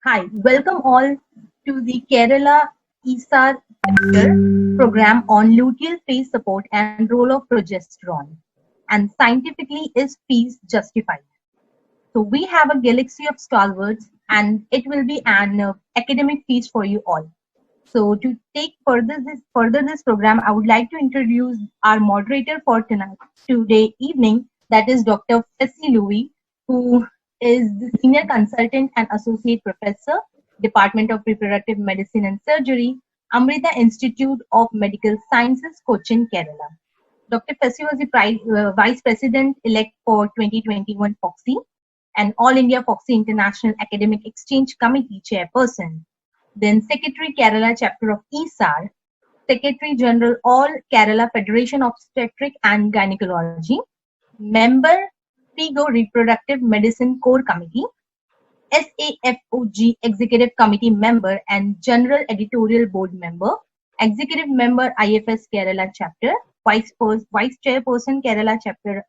Hi, welcome all to the Kerala ISAR lecture program on luteal phase support and role of progesterone. And scientifically, is phase justified? So we have a galaxy of stalwarts, and it will be an academic feast for you all. So to take further this program, I would like to introduce our moderator for today evening, that is Dr. Fessy Louis, who is the senior consultant and associate professor, Department of Reproductive Medicine and Surgery, Amrita Institute of Medical Sciences, Cochin, Kerala. Dr. Fessy was the vice president elect for 2021 FOXI and All India FOXI International Academic Exchange Committee chairperson. Then Secretary Kerala chapter of ISAR, Secretary General All Kerala Federation of Obstetric and Gynecology, member FIGO Reproductive Medicine Core Committee, SAFOG Executive Committee member and General Editorial Board member, Executive member IFS Kerala chapter, Vice Chairperson Kerala chapter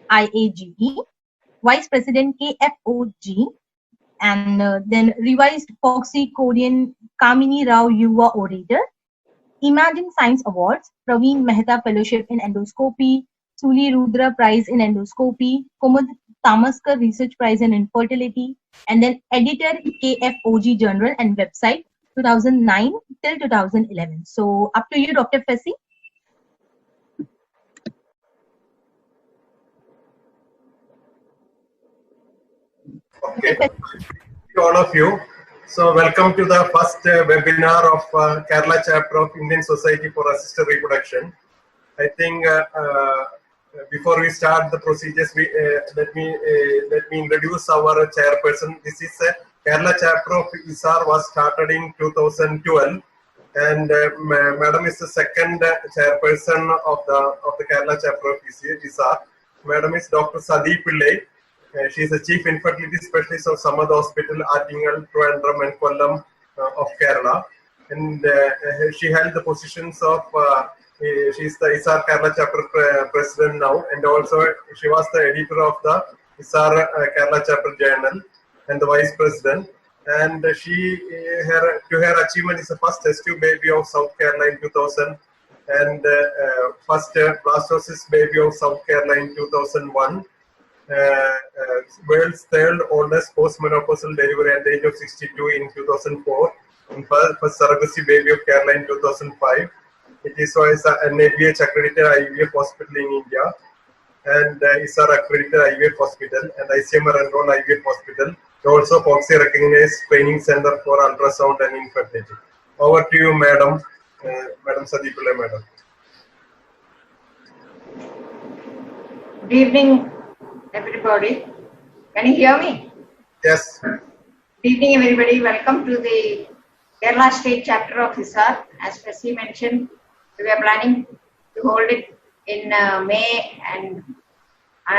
IAGE, Vice President KFOG, and then revised FOXI Korean Kamini Rao Yuva Orator, Imagine Science Awards, Praveen Mehta Fellowship in Endoscopy, Suli Rudra Prize in Endoscopy, Kumud Tamaskar Research Prize in Infertility, and then editor KFOG Journal and website 2009 till 2011. So up to you, Dr. Fessy. Okay, thank you all of you. So welcome to the first webinar of Kerala chapter of Indian Society for Assisted Reproduction. I think before we start the procedures, let me introduce our chairperson. This is Kerala chapter of ISAR was started in 2012, and Madam is the second chairperson of the Kerala chapter of ISAR. Madam is Dr. Sadi Pillai. She is the Chief Infertility Specialist of Samad Hospital, Attingal, Trivandrum and Kollam of Kerala. And she held the positions of, she is the ISAR Kerala Chapter President now, and also she was the editor of the ISAR Kerala Chapter Journal and the Vice President. And her achievement is the first test tube baby of South Kerala in 2000, and first blastocyst baby of South Kerala in 2001. World's third oldest post-menopausal delivery at the age of 62 in 2004, and first surrogacy baby of Kerala in 2005. It is an NABH accredited IVF hospital in India, and ISAR accredited IVF hospital, and ICMR enrolled IVF hospital. Also, FOXI recognized training center for ultrasound and infertility. Over to you, Madam. Madam Sadipula, Madam. Good evening, everybody. Can you hear me? Yes. Good evening, everybody. Welcome to the Kerala State Chapter of ISAR. As Fessy mentioned, we are planning to hold it in May and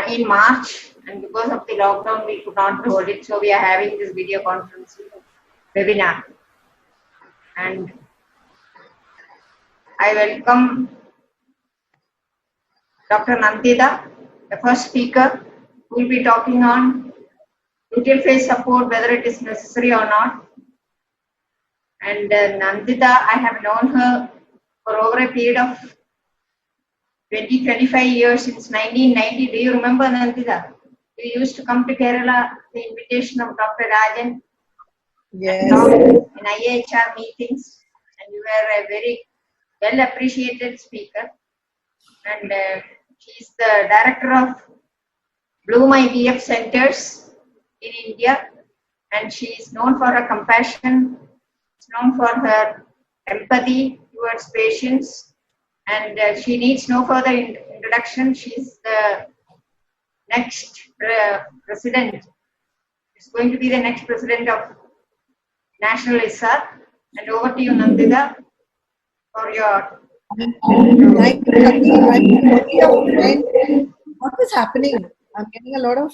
in March, and because of the lockdown, we could not hold it. So we are having this video conference webinar. And I welcome Dr. Nandita, the first speaker, who will be talking on luteal phase support, whether it is necessary or not. And Nandita, I have known her for over a period of 20-25 years, since 1990. Do you remember, Nandita? You used to come to Kerala, the invitation of Dr. Rajan. Yes. In IHR meetings, and you were a very well appreciated speaker. And she is the director of Bloom IVF centers in India, and she is known for her compassion, known for her empathy towards patients, and she needs no further introduction. She is the next president. She's going to be the next president of National ISAR. And over to you, Nandita, for your. Thank you. What is happening? I'm getting a lot of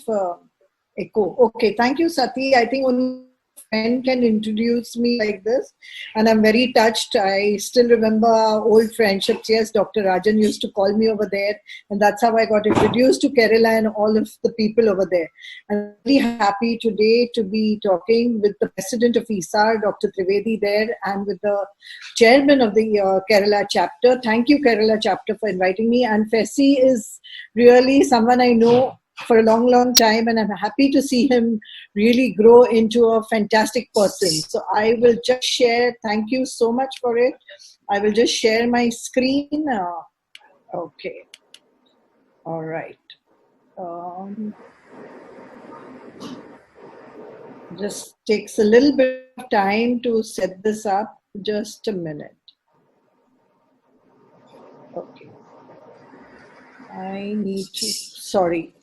echo. Okay, thank you, Sati. I think only friend can introduce me like this. And I'm very touched. I still remember our old friendships. Yes, Dr. Rajan used to call me over there. And that's how I got introduced to Kerala and all of the people over there. I'm really happy today to be talking with the president of ISAR, Dr. Trivedi there, and with the chairman of the Kerala chapter. Thank you, Kerala chapter, for inviting me. And Fesi is really someone I know for a long, long time, and I'm happy to see him really grow into a fantastic person. So I will just share, thank you so much for it. I will just share my screen. Okay. All right. Just takes a little bit of time to set this up. Just a minute. Okay. I need to, sorry.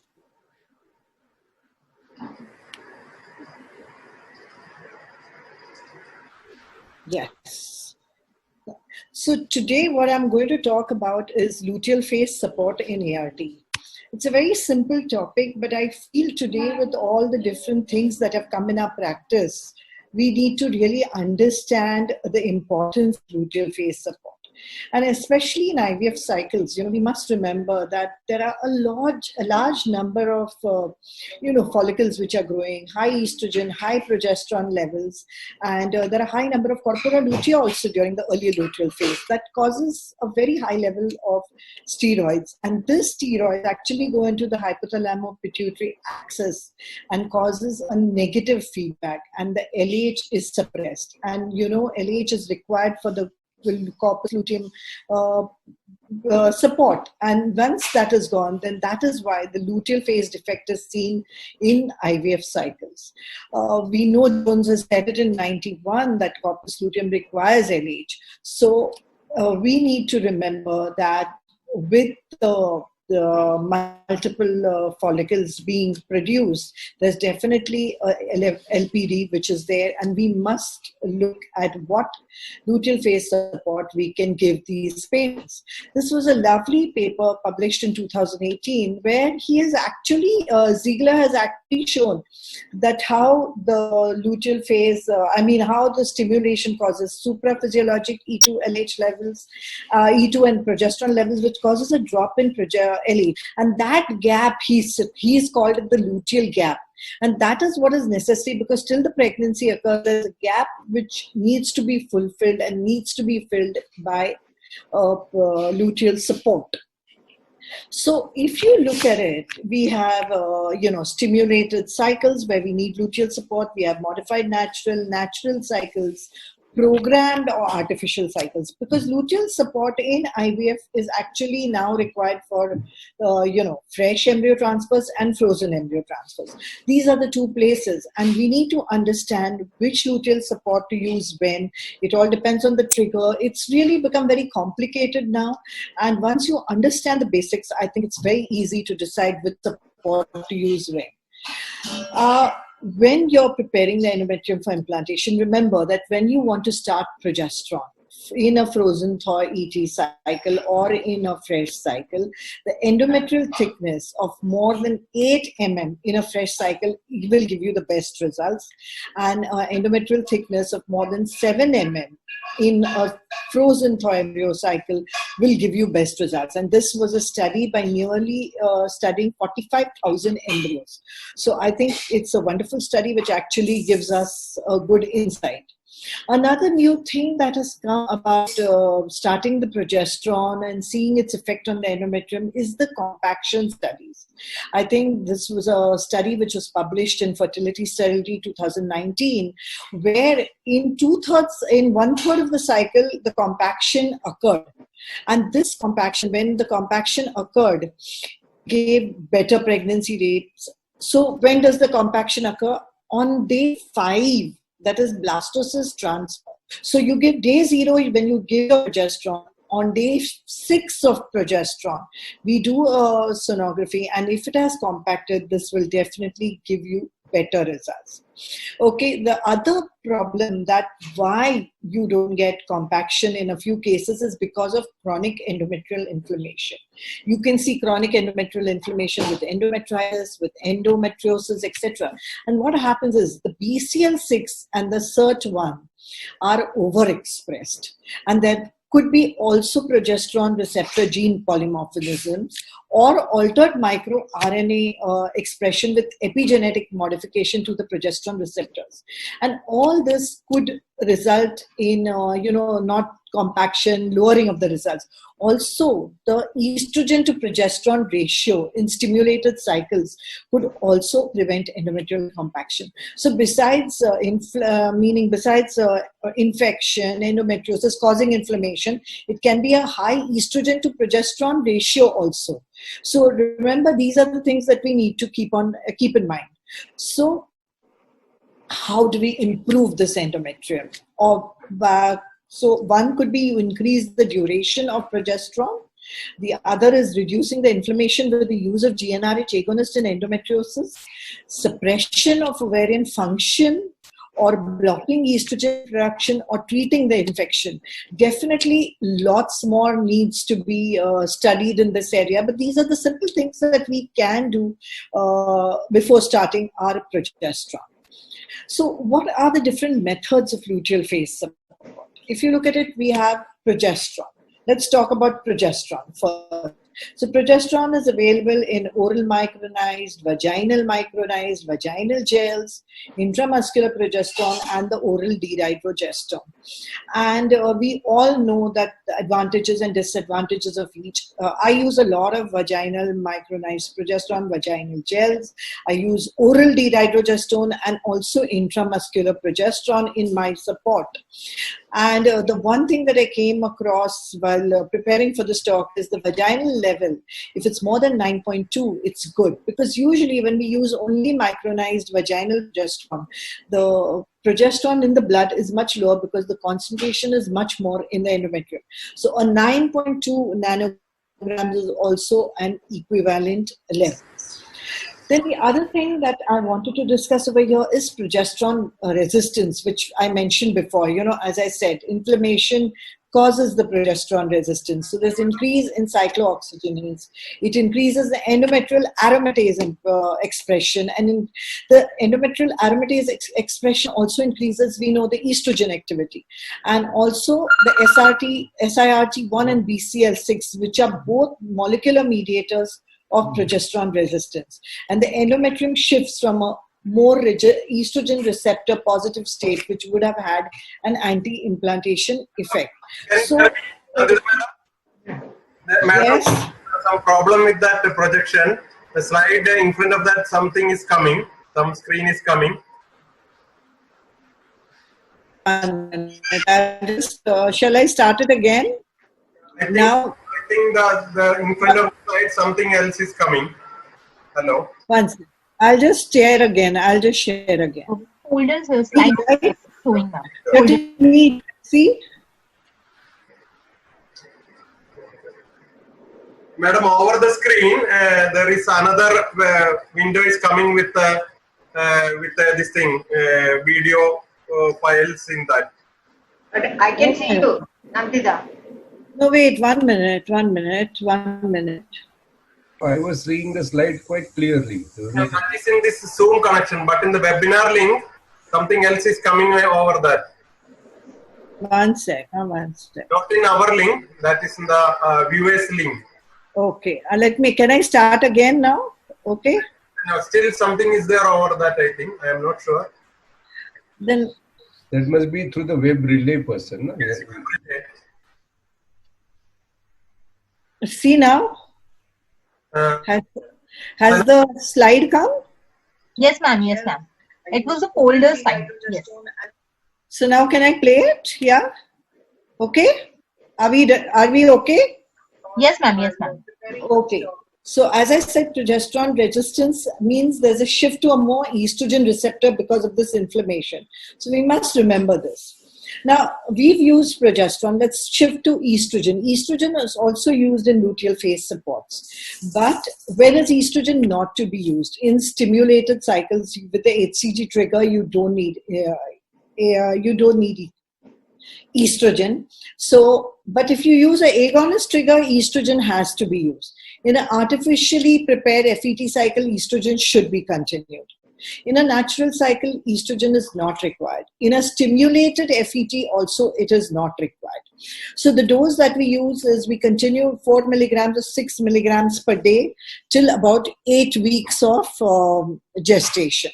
Yes. So today what I'm going to talk about is luteal phase support in ART. It's a very simple topic, but I feel today with all the different things that have come in our practice, we need to really understand the importance of luteal phase support. And especially in IVF cycles, we must remember that there are a large number of, follicles which are growing, high estrogen, high progesterone levels, and there are high number of corpora lutea also during the early luteal phase that causes a very high level of steroids. And this steroid actually go into the hypothalamo-pituitary axis and causes a negative feedback, and the LH is suppressed. And LH is required for the corpus luteum support, and once that is gone, then that is why the luteal phase defect is seen in IVF cycles. We know Jones has said it in 91 that corpus luteum requires LH. So we need to remember that with the multiple follicles being produced, there's definitely a LPD which is there, and we must look at what luteal phase support we can give these patients. This was a lovely paper published in 2018 where he has actually, Ziegler has actually shown that how the luteal phase, how the stimulation causes supraphysiologic E2 LH levels, E2 and progesterone levels, which causes a drop in LH. And that gap, he's called it the luteal gap. And that is what is necessary, because till the pregnancy occurs, there's a gap which needs to be fulfilled and needs to be filled by luteal support. So if you look at it, we have, stimulated cycles where we need luteal support. We have modified natural cycles, programmed or artificial cycles, because luteal support in IVF is actually now required for, fresh embryo transfers and frozen embryo transfers. These are the two places, and we need to understand which luteal support to use when. It all depends on the trigger. It's really become very complicated now, and once you understand the basics, I think it's very easy to decide which support to use when. When you're preparing the endometrium for implantation, remember that when you want to start progesterone in a frozen thaw ET cycle or in a fresh cycle, the endometrial thickness of more than 8 mm in a fresh cycle will give you the best results, and endometrial thickness of more than 7 mm in a frozen thaw embryo cycle will give you best results. And this was a study by nearly studying 45,000 embryos. So I think it's a wonderful study which actually gives us a good insight. Another new thing that has come about starting the progesterone and seeing its effect on the endometrium is the compaction studies. I think this was a study which was published in Fertility Study 2019, where in 1/3 of the cycle, the compaction occurred. And this compaction, when the compaction occurred, gave better pregnancy rates. So when does the compaction occur? On day 5. That is blastocyst transfer. So you give day 0 when you give progesterone. On day 6 of progesterone, we do a sonography, and if it has compacted, this will definitely give you better results. Okay, the other problem that why you don't get compaction in a few cases is because of chronic endometrial inflammation. You can see chronic endometrial inflammation with endometritis, with endometriosis, etc. And what happens is the BCL6 and the SIRT1 are overexpressed, and there could be also progesterone receptor gene polymorphisms or altered microRNA expression with epigenetic modification to the progesterone receptors. And all this could result in, not compaction, lowering of the results. Also, the estrogen to progesterone ratio in stimulated cycles could also prevent endometrial compaction. So besides infection, endometriosis causing inflammation, it can be a high estrogen to progesterone ratio also. So remember, these are the things that we need to keep in mind. So how do we improve this endometrium? So one could be you increase the duration of progesterone. The other is reducing the inflammation with the use of GnRH agonist in endometriosis, suppression of ovarian function, or blocking estrogen production, or treating the infection. Definitely lots more needs to be studied in this area, but these are the simple things that we can do before starting our progesterone. So what are the different methods of luteal phase support? If you look at it, we have progesterone. Let's talk about progesterone first. So progesterone is available in oral micronized, vaginal gels, intramuscular progesterone, and the oral dihydrogesterone. And we all know that the advantages and disadvantages of each. I use a lot of vaginal micronized progesterone, vaginal gels. I use oral dihydrogesterone and also intramuscular progesterone in my support. And the one thing that I came across while preparing for this talk is the vaginal level. If it's more than 9.2, it's good. Because usually when we use only micronized vaginal progesterone, the progesterone in the blood is much lower because the concentration is much more in the endometrium. So a 9.2 nanograms is also an equivalent level. Then the other thing that I wanted to discuss over here is progesterone resistance, which I mentioned before. As I said, inflammation causes the progesterone resistance. So there's increase in cyclooxygenase. It increases the endometrial aromatase expression. And in the endometrial aromatase expression also increases, we know, the estrogen activity. And also the SIRT1 and BCL6, which are both molecular mediators of progesterone resistance. And the endometrium shifts from a more rigid estrogen receptor positive state, which would have had an anti-implantation effect. So, Madam, some problem with that projection. The slide in front of that, something is coming. Some screen is coming. Shall I start it again? I think the in front of the slide, something else is coming. Hello. Once. I'll just share again. Folders slide is showing now. Let me see. Madam, over the screen, there is another window is coming with this thing, video files in that. But I can see you, Nandita. No, wait, 1 minute. I was seeing the slide quite clearly. That is in this Zoom connection, but in the webinar link, something else is coming over that. One sec. Not in our link, that is in the viewers link. Okay, can I start again now? Okay. No, still something is there over that, I think. I am not sure. Then that must be through the web relay person. No? Yes. See now? Has the slide come? Yes, ma'am. It was a folder slide. Yes. So now can I play it? Yeah. Okay. Are we okay? Yes, ma'am. Okay. So as I said, progesterone resistance means there's a shift to a more estrogen receptor because of this inflammation. So we must remember this. Now, we've used progesterone. Let's shift to estrogen. Estrogen is also used in luteal phase supports. But when is estrogen not to be used? In stimulated cycles with the HCG trigger, you don't need estrogen. So, but if you use an agonist trigger, estrogen has to be used. In an artificially prepared FET cycle, estrogen should be continued. In a natural cycle, estrogen is not required. In a stimulated FET also, it is not required. So the dose that we use is we continue 4 milligrams or 6 milligrams per day till about 8 weeks of gestation.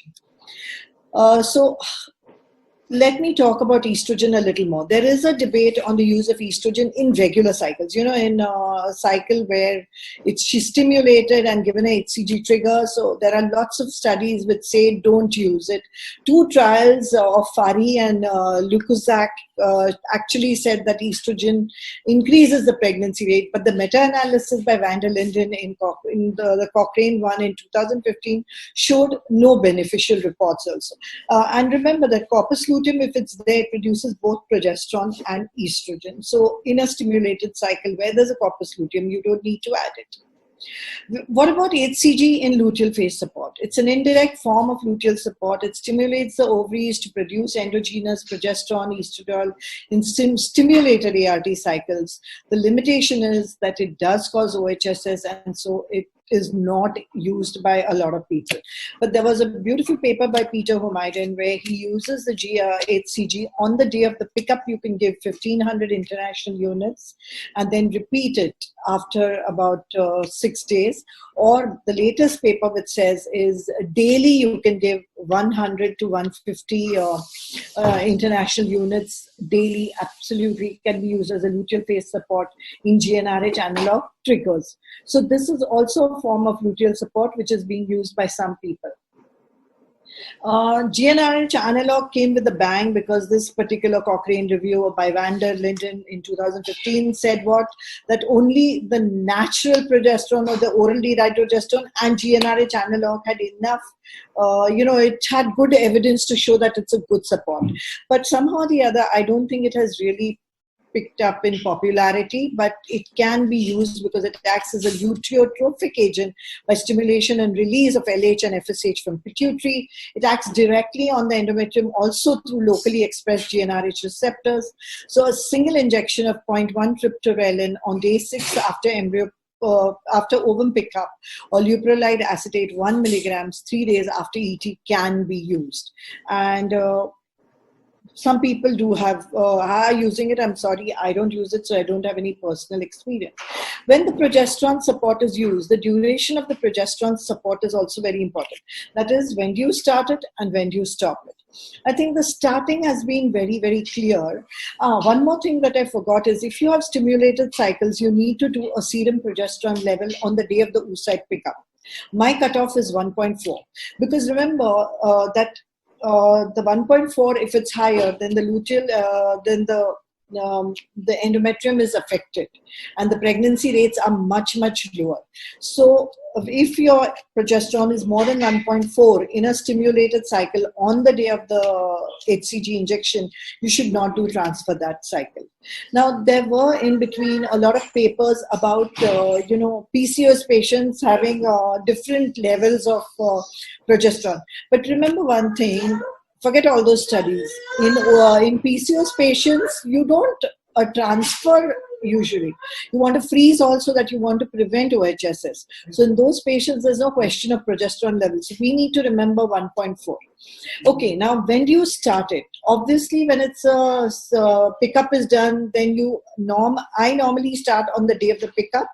So let me talk about estrogen a little more. There is a debate on the use of estrogen in regular cycles. You know, in a cycle where she's stimulated and given a HCG trigger. So there are lots of studies which say don't use it. 2 trials of Fari and Lukuzak actually said that estrogen increases the pregnancy rate. But the meta-analysis by Van der Linden in the Cochrane one in 2015 showed no beneficial reports also. And remember that corpus luteum, if it's there, it produces both progesterone and estrogen. So in a stimulated cycle where there's a corpus luteum, you don't need to add it. What about HCG in luteal phase support? It's an indirect form of luteal support. It stimulates the ovaries to produce endogenous progesterone, estradiol in stimulated ART cycles. The limitation is that it does cause OHSS, and so it is not used by a lot of people. But there was a beautiful paper by Peter Humayden where he uses the HCG on the day of the pickup. You can give 1500 international units and then repeat it after about 6 days. Or the latest paper which says is daily you can give 100 to 150 international units daily. Absolutely can be used as a luteal phase support in GnRH analog triggers. So this is also a form of luteal support which is being used by some people. GnRH analog came with a bang because this particular Cochrane review by Van der Linden in 2015 said what? That only the natural progesterone or the oral dihydrogesterone and GnRH analog had enough, it had good evidence to show that it's a good support. But somehow or the other, I don't think it has really picked up in popularity, but it can be used because it acts as a luteotrophic agent by stimulation and release of LH and FSH from pituitary. It acts directly on the endometrium also through locally expressed GnRH receptors. So a single injection of 0.1 triptorelin on day 6 after after ovum pickup or leuprolide acetate 1 milligrams 3 days after ET can be used. And some people do are using it. I'm sorry, I don't use it, so I don't have any personal experience. When the progesterone support is used, the duration of the progesterone support is also very important. That is, when do you start it and when do you stop it? I think the starting has been very, very clear. One more thing that I forgot is if you have stimulated cycles, you need to do a serum progesterone level on the day of the oocyte pickup. My cutoff is 1.4 because remember that the 1.4, if it's higher, then the luteal, then the endometrium is affected and the pregnancy rates are much, much lower. So if your progesterone is more than 1.4 in a stimulated cycle on the day of the HCG injection, you should not do transfer that cycle. Now, there were in between a lot of papers about, PCOS patients having different levels of progesterone. But remember one thing, forget all those studies. In PCOS patients, you don't transfer usually. You want to freeze also that you want to prevent OHSS. So in those patients, there's no question of progesterone levels. We need to remember 1.4. Okay, now when do you start it? Obviously, when it's pickup is done, then I normally start on the day of the pickup.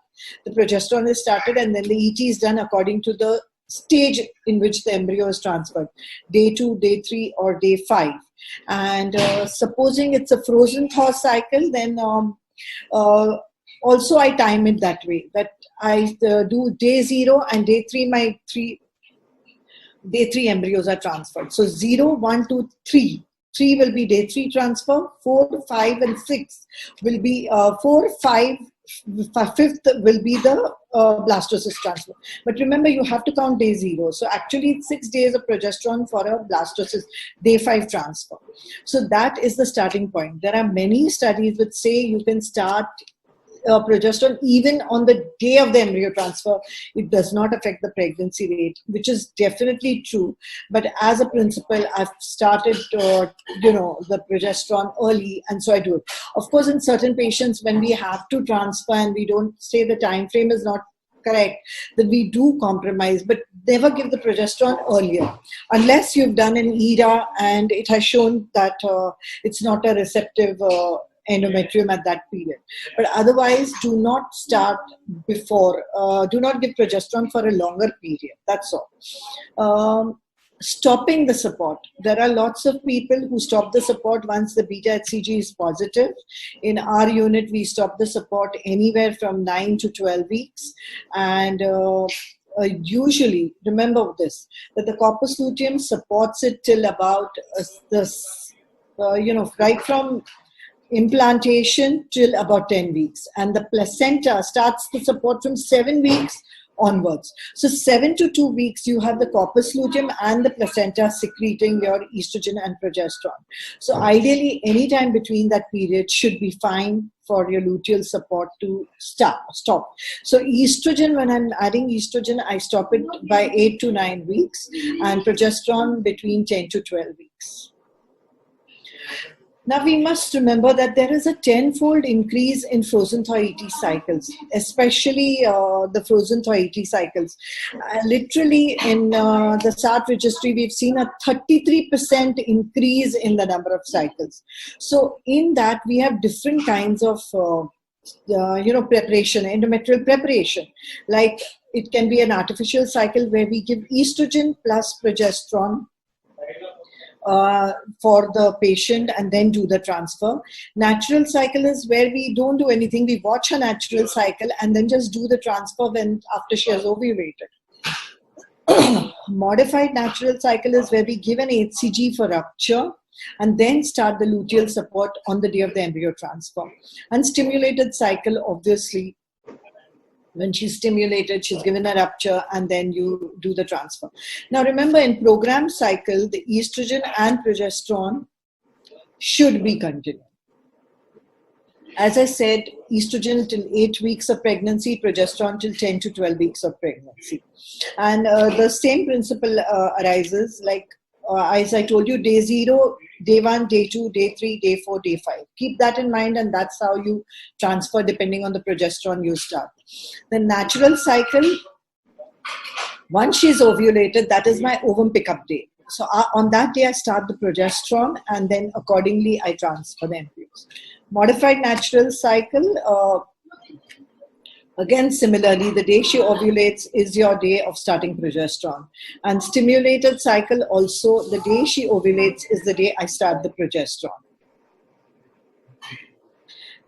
The progesterone is started and then the ET is done according to the stage in which the embryo is transferred, day 2, day 3 or day 5. And supposing it's a frozen thaw cycle, then also I time it that way, that I do day 0 and day 3 day 3 embryos are transferred. So 0, 1, 2, 3. 3 will be day 3 transfer, 4, 5 and 6 will be 4, 5 fifth will be the blastocyst transfer. But remember, you have to count day 0. So actually, it's 6 days of progesterone for a blastocyst day 5 transfer. So that is the starting point. There are many studies which say you can start progesterone even on the day of the embryo transfer. It does not affect the pregnancy rate, which is definitely true. But as a principle, I've started the progesterone early, and so I do it. Of course, in certain patients, when we have to transfer and we don't say the time frame is not correct, that we do compromise, but never give the progesterone earlier unless you've done an ERA and it has shown that it's not a receptive endometrium at that period. But otherwise, do not start before, do not give progesterone for a longer period. That's all. Stopping the support. There are lots of people who stop the support once the beta HCG is positive. In our unit, we stop the support anywhere from 9 to 12 weeks. And usually, remember this, that the corpus luteum supports it till about right from implantation till about 10 weeks, and the placenta starts to support from 7 weeks onwards. So 7 to 2 weeks you have the corpus luteum and the placenta secreting your estrogen and progesterone. So ideally anytime between that period should be fine for your luteal support to stop. So estrogen, when I'm adding estrogen, I stop it by 8 to 9 weeks, and progesterone between 10 to 12 weeks. Now we must remember that there is a 10-fold increase in frozen thaw ET cycles, especially the frozen thaw ET cycles. Literally in the SART registry, we've seen a 33% increase in the number of cycles. So in that, we have different kinds of preparation, endometrial preparation. Like it can be an artificial cycle where we give estrogen plus progesterone for the patient and then do the transfer. Natural cycle is where we don't do anything. We watch her natural cycle and then just do the transfer after she has ovulated. Modified natural cycle is where we give an HCG for rupture and then start the luteal support on the day of the embryo transfer. And stimulated cycle, obviously, when she's stimulated, she's given a rupture, and then you do the transfer. Now remember, in programmed cycle, the estrogen and progesterone should be continued. As I said, estrogen till 8 weeks of pregnancy, progesterone till 10 to 12 weeks of pregnancy. And the same principle arises, like as I told you, day 0, day 1, day 2, day 3, day 4, day 5. Keep that in mind, and that's how you transfer depending on the progesterone you start. The natural cycle, once she's ovulated, that is my ovum pickup day. So on that day, I start the progesterone, and then accordingly, I transfer the embryos. Modified natural cycle, again, similarly, the day she ovulates is your day of starting progesterone. And stimulated cycle also, the day she ovulates is the day I start the progesterone.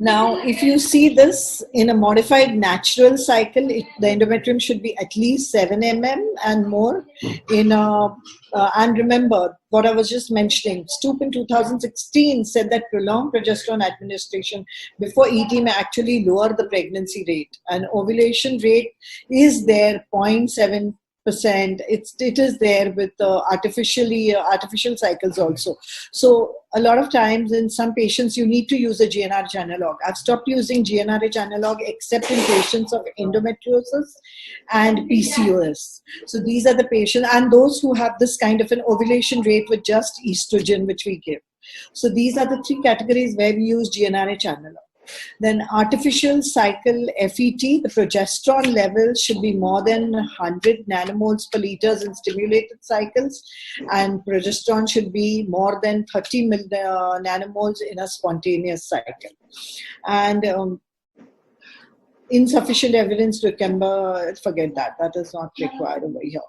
Now, if you see this in a modified natural cycle, the endometrium should be at least 7 mm and more. And remember, what I was just mentioning, Stoop in 2016 said that prolonged progesterone administration before ET may actually lower the pregnancy rate. And ovulation rate is there, 0.7%. It is there with artificial cycles also. So a lot of times in some patients you need to use a GnRH analog. I've stopped using GnRH analog except in patients of endometriosis and PCOS. So these are the patients, and those who have this kind of an ovulation rate with just estrogen, which we give. So these are the 3 categories where we use GnRH analog. Then artificial cycle FET, the progesterone levels should be more than 100 nanomoles per liters in stimulated cycles, and progesterone should be more than 30 nanomoles in a spontaneous cycle. And insufficient evidence to forget that. That is not required over here.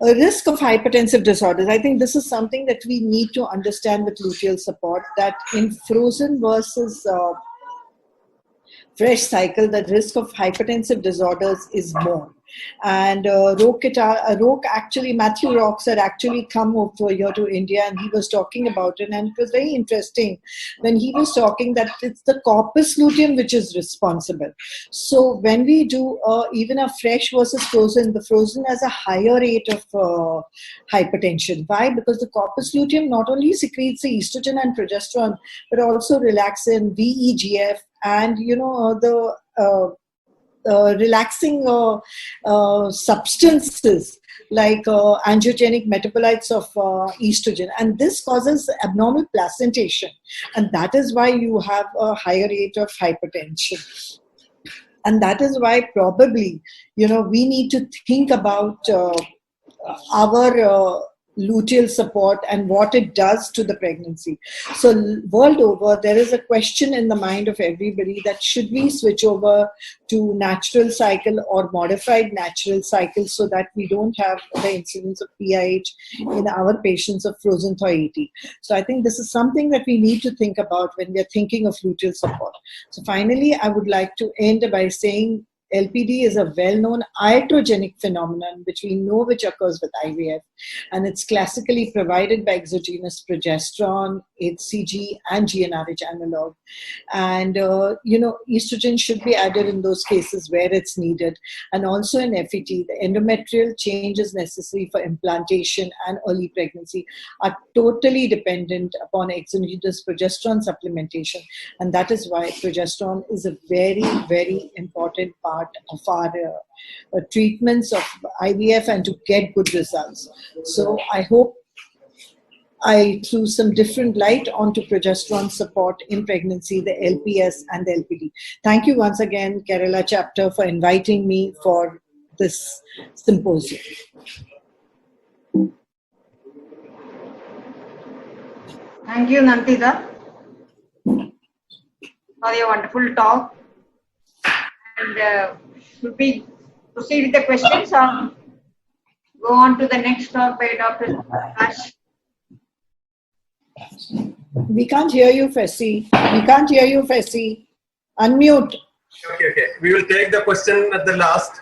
A risk of hypertensive disorders. I think this is something that we need to understand with luteal support, that in frozen versus fresh cycle, the risk of hypertensive disorders is more. And Matthew Rocks had actually come over here to India, and he was talking about it. And it was very interesting when he was talking that it's the corpus luteum which is responsible. So when we do even a fresh versus frozen, the frozen has a higher rate of hypertension. Why? Because the corpus luteum not only secretes the estrogen and progesterone, but also relaxin, VEGF, and the relaxing substances like angiogenic metabolites of estrogen, and this causes abnormal placentation, and that is why you have a higher rate of hypertension. And that is why probably we need to think about our luteal support and what it does to the pregnancy. So world over, there is a question in the mind of everybody that should we switch over to natural cycle or modified natural cycle so that we don't have the incidence of PIH in our patients of frozen thyroid. So I think this is something that we need to think about when we are thinking of luteal support. So finally, I would like to end by saying LPD is a well-known iatrogenic phenomenon which we know which occurs with IVF, and it's classically provided by exogenous progesterone, HCG, and GnRH analog. And estrogen should be added in those cases where it's needed. And also in FET, the endometrial changes necessary for implantation and early pregnancy are totally dependent upon exogenous progesterone supplementation, and that is why progesterone is a very, very important part of our treatments of IVF and to get good results. So I hope I threw some different light onto progesterone support in pregnancy, the LPS and the LPD. Thank you once again, Kerala chapter, for inviting me for this symposium. Thank you, Nandita, for your wonderful talk. And should we proceed with the questions or go on to the next talk by Dr. Ash? We can't hear you, Fessy. We can't hear you, Fessy. Unmute. Okay. We will take the question at the last.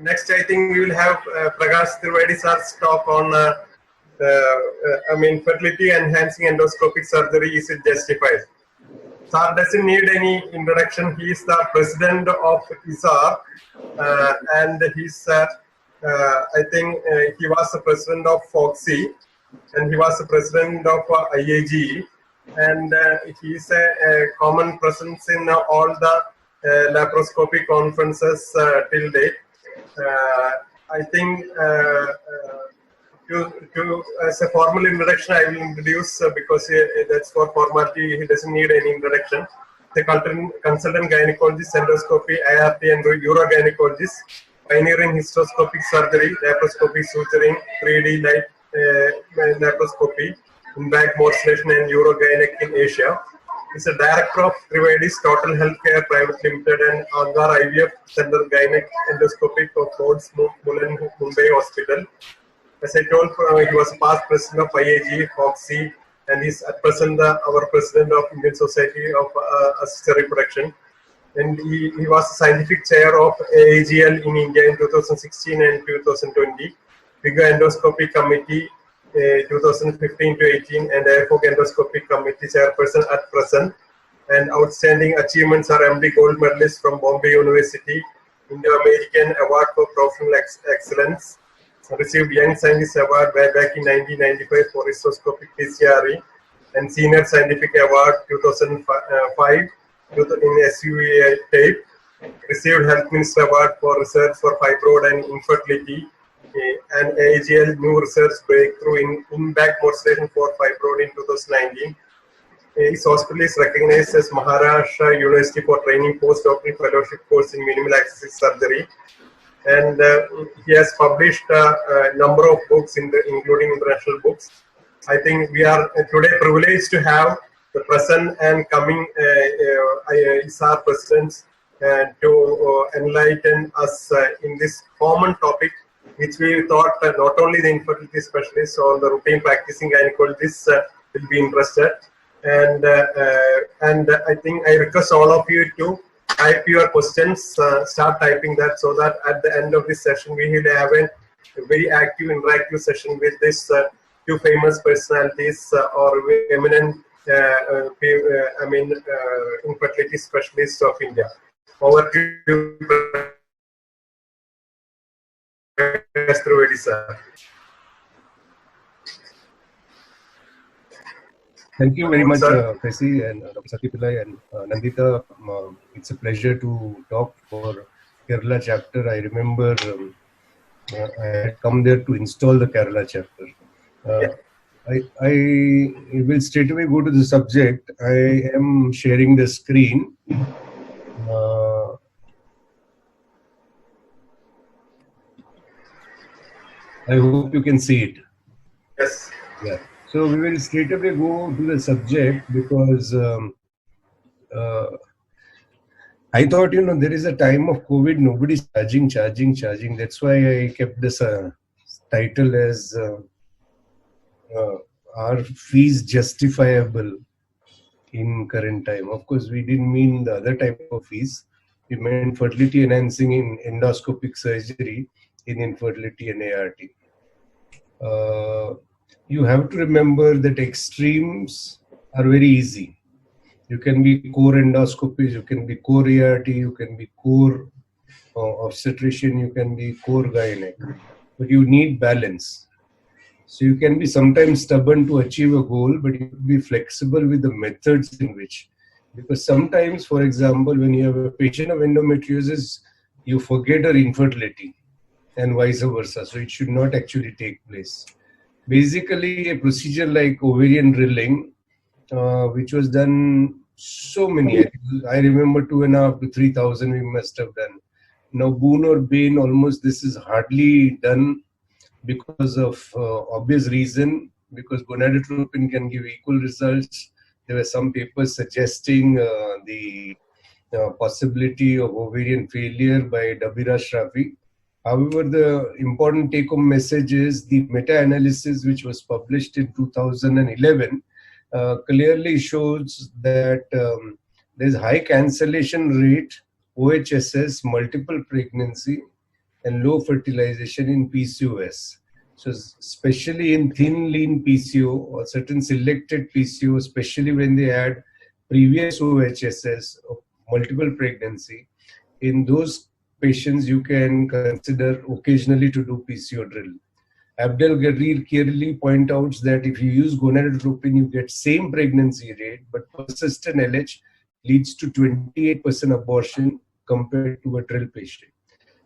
Next, I think we will have Prakash Trivedi sir's talk on fertility enhancing endoscopic surgery. Is it justified? Sir doesn't need any introduction. He is the president of ISAR, and he's, I think he was the president of FOXY, and he was the president of IAG, and he is a common presence in all the laparoscopy conferences till date. I think as a formal introduction, I will introduce because that's for formality. He doesn't need any introduction. The consultant gynecologist, endoscopy, IRT, and urogynecologist, pioneering hysteroscopic surgery, laparoscopy, suturing, 3D light laparoscopy, in-back morcellation, and urogynec in Asia. He's a director of Trivedi's Total Healthcare Private Limited and Angar IVF Center Gynec Endoscopic of Ford's Mullen Mumbai Hospital. As I told, he was past president of IAG, FOXY, and he's at present our president of Indian Society of Assisted Reproduction. And he was scientific chair of AAGL in India in 2016 and 2020, Figure Endoscopy Committee 2015 to 18, and AFOG Endoscopy Committee chairperson at present. And outstanding achievements are MD Gold Medalist from Bombay University, Indo-American Award for Professional Excellence, received Young Scientist Award way back in 1995 for hysteroscopic TCRE, and Senior Scientific Award 2005 in SUA tape. Received Health Minister Award for research for fibroid and infertility, and AAGL New Research Breakthrough in back morcellation for fibroid in 2019. His hospital is recognized as Maharashtra University for training postdoctoral fellowship course in minimal access surgery. And he has published a number of books, including international books. I think we are today privileged to have the present and coming ISAR presidents to enlighten us in this common topic, which we thought not only the infertility specialists or the routine practicing gynecologists will be interested. And I think I request all of you to type your questions, start typing that, so that at the end of this session we will have a very active, interactive session with this two famous personalities or eminent, infertility specialists of India. Over to you, Progestrones, sir. Thank you very much, Presi and Dr. Sati Pillai and Nandita. It's a pleasure to talk for Kerala chapter. I remember I had come there to install the Kerala chapter. I will straight away go to the subject. I am sharing the screen. I hope you can see it. Yes. Yeah. So we will straight away go to the subject because I thought, there is a time of COVID, nobody's charging. That's why I kept this title as are fees justifiable in current time. Of course, we didn't mean the other type of fees. We meant fertility enhancing in endoscopic surgery in infertility and ART. You have to remember that extremes are very easy. You can be core endoscopy, you can be core ART, you can be core obstetrician, you can be core gynec. But you need balance. So you can be sometimes stubborn to achieve a goal, but you be flexible with the methods in which. Because sometimes, for example, when you have a patient of endometriosis, you forget her infertility and vice versa. So it should not actually take place. Basically, a procedure like ovarian drilling, which was done so many, I remember 2,500 to 3,000 we must have done. Now, boon or bane, almost this is hardly done because of obvious reason, because gonadotropin can give equal results. There were some papers suggesting the possibility of ovarian failure by Dabira Shrafi. However, the important take-home message is the meta-analysis which was published in 2011 clearly shows that there is high cancellation rate, OHSS, multiple pregnancy, and low fertilization in PCOS. So especially in thin lean PCO or certain selected PCO, especially when they had previous OHSS of multiple pregnancy, in those patients you can consider occasionally to do PCO drill. Abdel Gadir clearly point out that if you use gonadotropin, you get same pregnancy rate, but persistent LH leads to 28% abortion compared to a drill patient.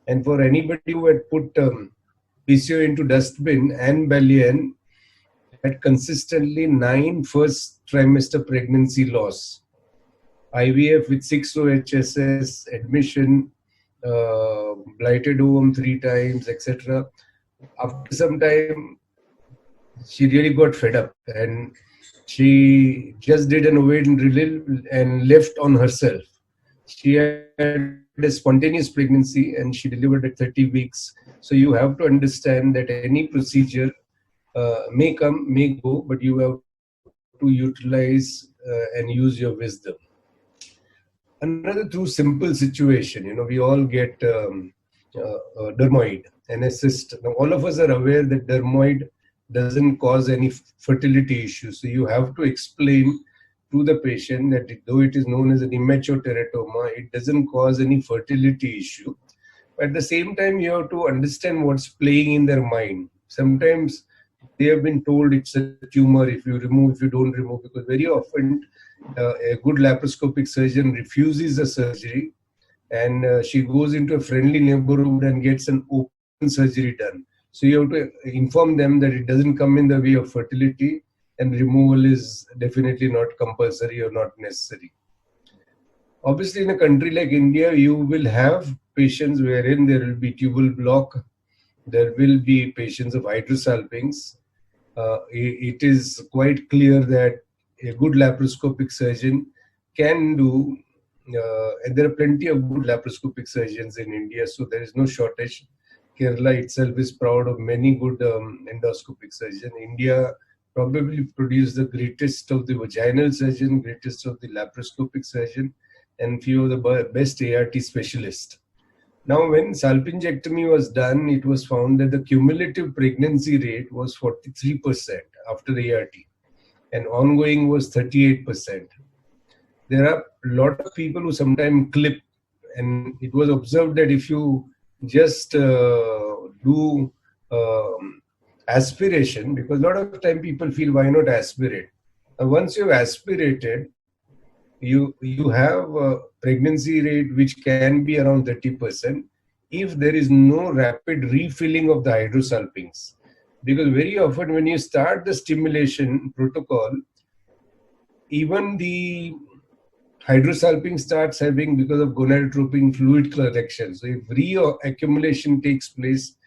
And for anybody who had put PCO into dustbin and Balian had consistently 9 first trimester pregnancy loss. IVF with 6 OHSS, admission, blighted ovum 3 times, etc. After some time, she really got fed up and she just did an ovarian drill and left on herself. She had a spontaneous pregnancy and she delivered at 30 weeks. So you have to understand that any procedure may come, may go, but you have to utilize and use your wisdom. Another true simple situation, we all get dermoid, and a cyst. Now, all of us are aware that dermoid doesn't cause any fertility issues. So you have to explain to the patient that though it is known as an immature teratoma, it doesn't cause any fertility issue. But at the same time, you have to understand what's playing in their mind. Sometimes they have been told it's a tumor if you remove, if you don't remove, because very often a good laparoscopic surgeon refuses a surgery and she goes into a friendly neighborhood and gets an open surgery done. So you have to inform them that it doesn't come in the way of fertility and removal is definitely not compulsory or not necessary. Obviously, in a country like India, you will have patients wherein there will be tubal block, there will be patients of hydrosalpinx. It is quite clear that a good laparoscopic surgeon can do, and there are plenty of good laparoscopic surgeons in India, so there is no shortage. Kerala itself is proud of many good endoscopic surgeons. India probably produced the greatest of the vaginal surgeon, greatest of the laparoscopic surgeon, and few of the best ART specialists. Now, when salpingectomy was done, it was found that the cumulative pregnancy rate was 43% after ART, and ongoing was 38%. There are a lot of people who sometimes clip, and it was observed that if you just do aspiration, because a lot of time people feel, why not aspirate? Once you've aspirated, you have a pregnancy rate which can be around 30% if there is no rapid refilling of the hydrosalpinx. Because very often when you start the stimulation protocol, even the hydrosalpinx starts having, because of gonadotropin, fluid collection. So if reaccumulation takes place,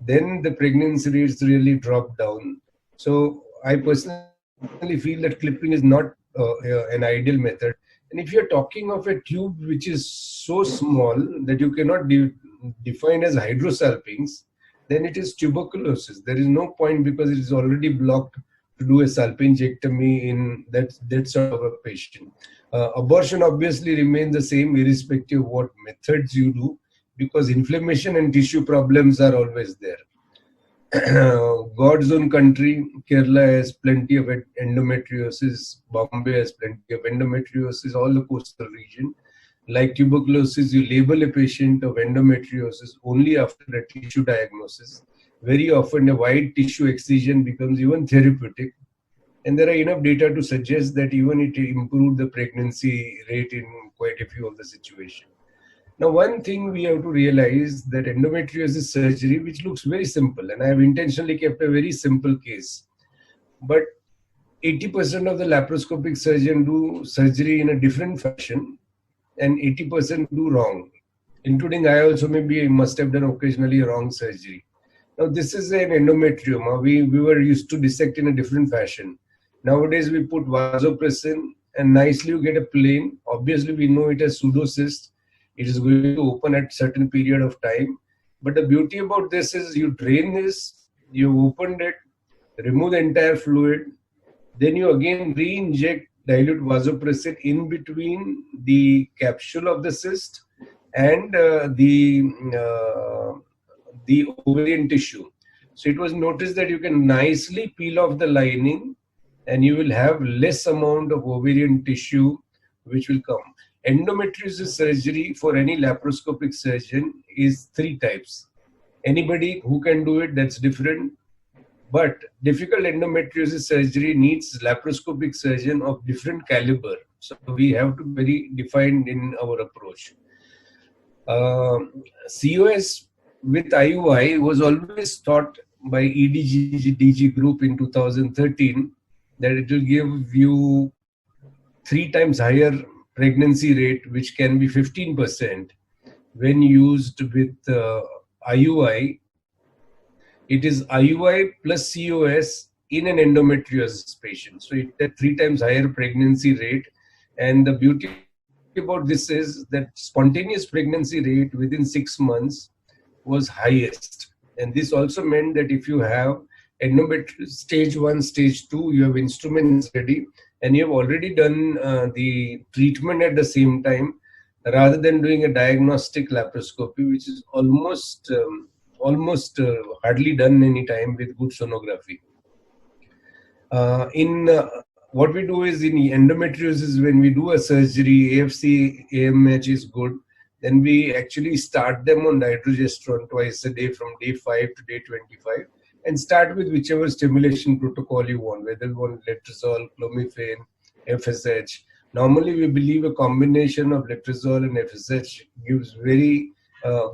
then the pregnancy rates really drop down. So I personally feel that clipping is not an ideal method. And if you're talking of a tube which is so small that you cannot define as hydrosalpinx, then it is tuberculosis. There is no point, because it is already blocked, to do a salpingectomy in that sort of a patient. Abortion obviously remains the same irrespective of what methods you do, because inflammation and tissue problems are always there. God's own country, Kerala has plenty of endometriosis, Bombay has plenty of endometriosis, all the coastal region. Like tuberculosis, you label a patient of endometriosis only after a tissue diagnosis. Very often a wide tissue excision becomes even therapeutic. And there are enough data to suggest that even it improved the pregnancy rate in quite a few of the situations. Now, one thing we have to realize that endometriosis surgery, which looks very simple, and I have intentionally kept a very simple case, but 80% of the laparoscopic surgeons do surgery in a different fashion, and 80% do wrong, including I also maybe must have done occasionally a wrong surgery. Now, this is an endometrium. We were used to dissect in a different fashion. Nowadays, we put vasopressin and nicely you get a plane. Obviously, we know it as pseudocyst. It is going to open at certain period of time. But the beauty about this is you drain this, you opened it, remove the entire fluid, then you again re-inject dilute vasopressin in between the capsule of the cyst and the ovarian tissue. So it was noticed that you can nicely peel off the lining and you will have less amount of ovarian tissue which will come. Endometriosis surgery for any laparoscopic surgeon is 3 types. Anybody who can do it, that's different. But difficult endometriosis surgery needs laparoscopic surgeon of different caliber. So we have to be very defined in our approach. COS with IUI was always thought by EDG group in 2013 that it will give you 3 times higher pregnancy rate, which can be 15% when used with IUI. It is IUI plus COS in an endometriosis patient. So it had 3 times higher pregnancy rate. And the beauty about this is that spontaneous pregnancy rate within 6 months was highest. And this also meant that if you have endometriosis stage 1, stage 2, you have instruments ready and you have already done the treatment at the same time, rather than doing a diagnostic laparoscopy, which is almost hardly done any time with good sonography. What we do is in endometriosis, when we do a surgery, AFC, AMH is good, then we actually start them on dydrogesterone twice a day from day 5 to day 25 and start with whichever stimulation protocol you want, whether you want letrozole, clomiphene, FSH. Normally, we believe a combination of letrozole and FSH gives very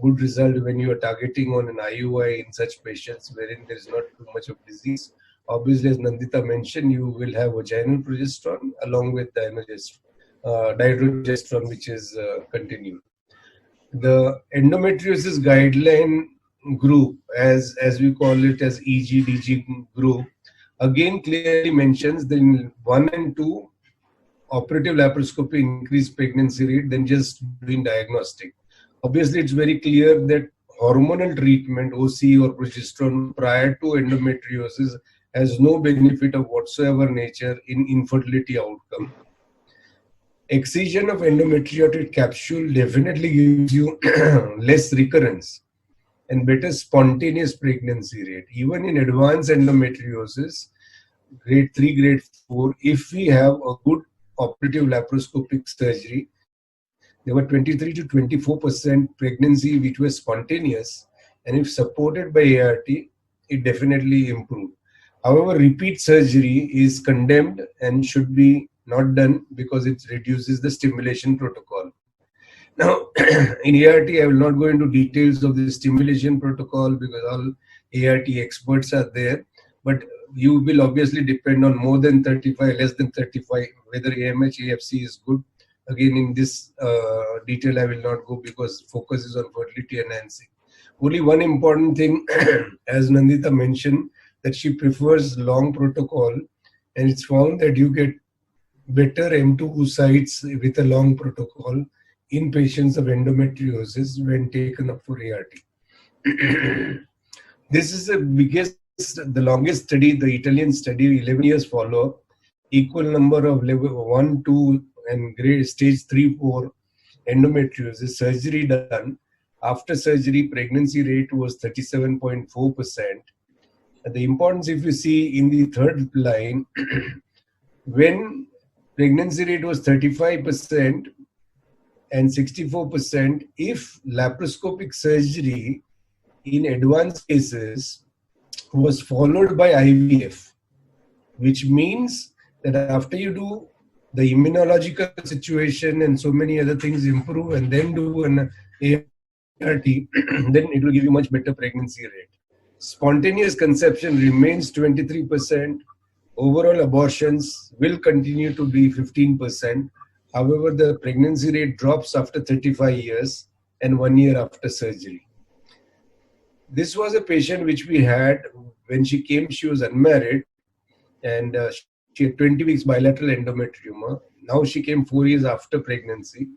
good result when you are targeting on an IUI in such patients wherein there is not too much of disease. Obviously, as Nandita mentioned, you will have vaginal progesterone along with dydrogesterone, which is continued. The endometriosis guideline group, as we call it as EGDG group, again clearly mentions that in 1 and 2, operative laparoscopy increased pregnancy rate than just doing diagnostic. Obviously, it's very clear that hormonal treatment, OC or progesterone, prior to endometriosis has no benefit of whatsoever nature in infertility outcome. Excision of endometriotic capsule definitely gives you less recurrence and better spontaneous pregnancy rate. Even in advanced endometriosis, grade 3, grade 4, if we have a good operative laparoscopic surgery, there were 23 to 24% pregnancy which was spontaneous, and if supported by ART, it definitely improved. However, repeat surgery is condemned and should be not done because it reduces the stimulation protocol. Now, in ART, I will not go into details of the stimulation protocol because all ART experts are there, but you will obviously depend on more than 35, less than 35, whether AMH, AFC is good. Again, in this detail, I will not go because focus is on fertility enhancing. Only one important thing, as Nandita mentioned, that she prefers long protocol, and it's found that you get better M2 oocytes with a long protocol in patients of endometriosis when taken up for ART. This is the longest study, the Italian study, 11 years follow-up, equal number of level 1, 2, and grade stage 3, 4 endometriosis surgery done. After surgery, pregnancy rate was 37.4%. The importance, if you see in the third line, when pregnancy rate was 35% and 64%, if laparoscopic surgery in advanced cases was followed by IVF, which means that after you do the immunological situation and so many other things improve and then do an ART, then it will give you much better pregnancy rate. Spontaneous conception remains 23%. Overall abortions will continue to be 15%. However, the pregnancy rate drops after 35 years and 1 year after surgery. This was a patient which we had when she came. She was unmarried and she had 20 weeks bilateral endometrioma. Now she came 4 years after pregnancy.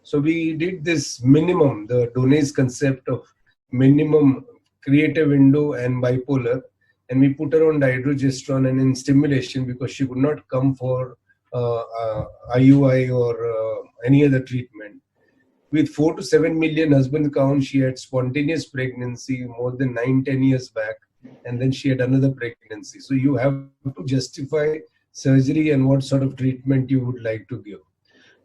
So we did this minimum, the Donet's concept of minimum, create a window and bipolar, and we put her on dihydrogesterone and in stimulation because she could not come for IUI or any other treatment. With 4 to 7 million husband count, she had spontaneous pregnancy more than 9-10 years back, and then she had another pregnancy. So you have to justify surgery and what sort of treatment you would like to give.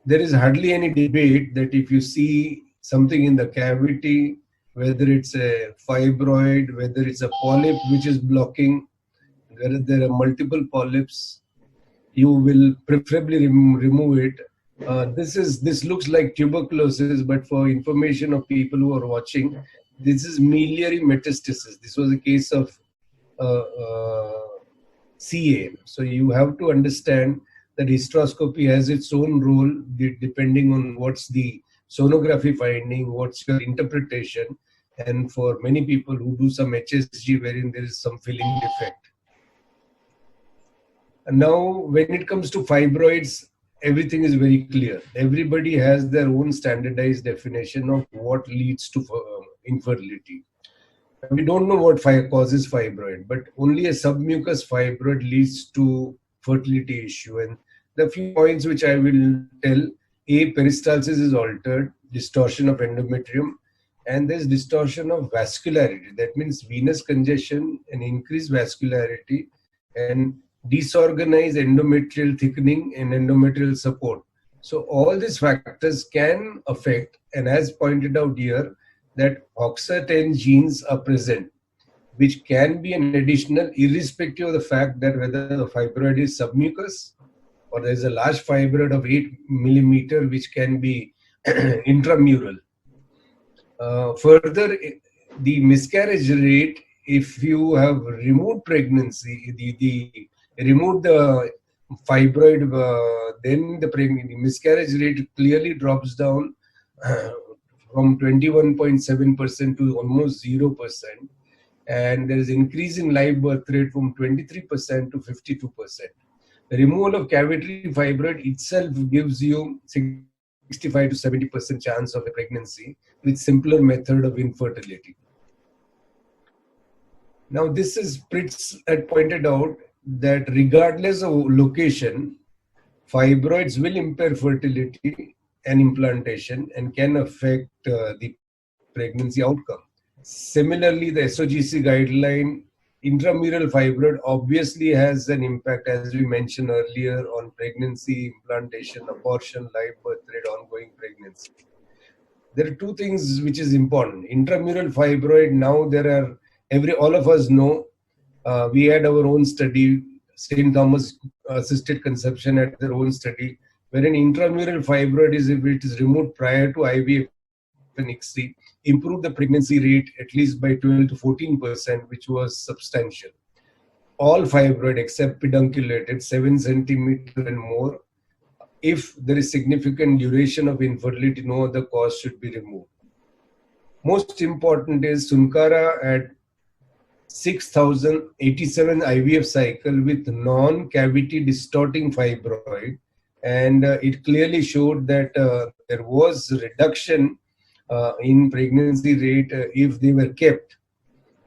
There is hardly any debate that if you see something in the cavity, whether it's a fibroid, whether it's a polyp which is blocking, whether there are multiple polyps, you will preferably remove it. This looks like tuberculosis, but for information of people who are watching, this is miliary metastasis. This was a case of CA. So you have to understand that hysteroscopy has its own role depending on what's the sonography finding, what's your interpretation, and for many people who do some HSG wherein there is some filling defect. And now when it comes to fibroids, everything is very clear. Everybody has their own standardized definition of what leads to infertility. We don't know what causes fibroid, but only a submucous fibroid leads to fertility issue. And the few points which I will tell: A, peristalsis is altered, distortion of endometrium, and there's distortion of vascularity. That means venous congestion and increased vascularity and disorganized endometrial thickening and endometrial support. So all these factors can affect, and as pointed out here, that OXA10 genes are present, which can be an additional, irrespective of the fact that whether the fibroid is submucous or there is a large fibroid of 8 millimeter, which can be intramural. Further, the miscarriage rate, if you have removed pregnancy, removed the fibroid, then the miscarriage rate clearly drops down from 21.7% to almost 0%. And there is increase in live birth rate from 23% to 52%. The removal of cavitary fibroid itself gives you 65 to 70% chance of a pregnancy with simpler method of infertility. Now this is, Pritz had pointed out that regardless of location, fibroids will impair fertility and implantation and can affect the pregnancy outcome. Similarly, the SOGC guideline, intramural fibroid obviously has an impact, as we mentioned earlier, on pregnancy, implantation, abortion, live birth rate, ongoing pregnancy. There are two things which is important. Intramural fibroid, now there are, all of us know, we had our own study, St. Thomas assisted conception had their own study, wherein intramural fibroid is, if it is removed prior to IVF and ICSI, improve the pregnancy rate at least by 12 to 14%, which was substantial. All fibroid except pedunculated, 7 centimeter and more, if there is significant duration of infertility, no other cause should be removed. Most important is Sunkara at 6,087 IVF cycle with non-cavity distorting fibroid, and it clearly showed that there was reduction in pregnancy rate if they were kept,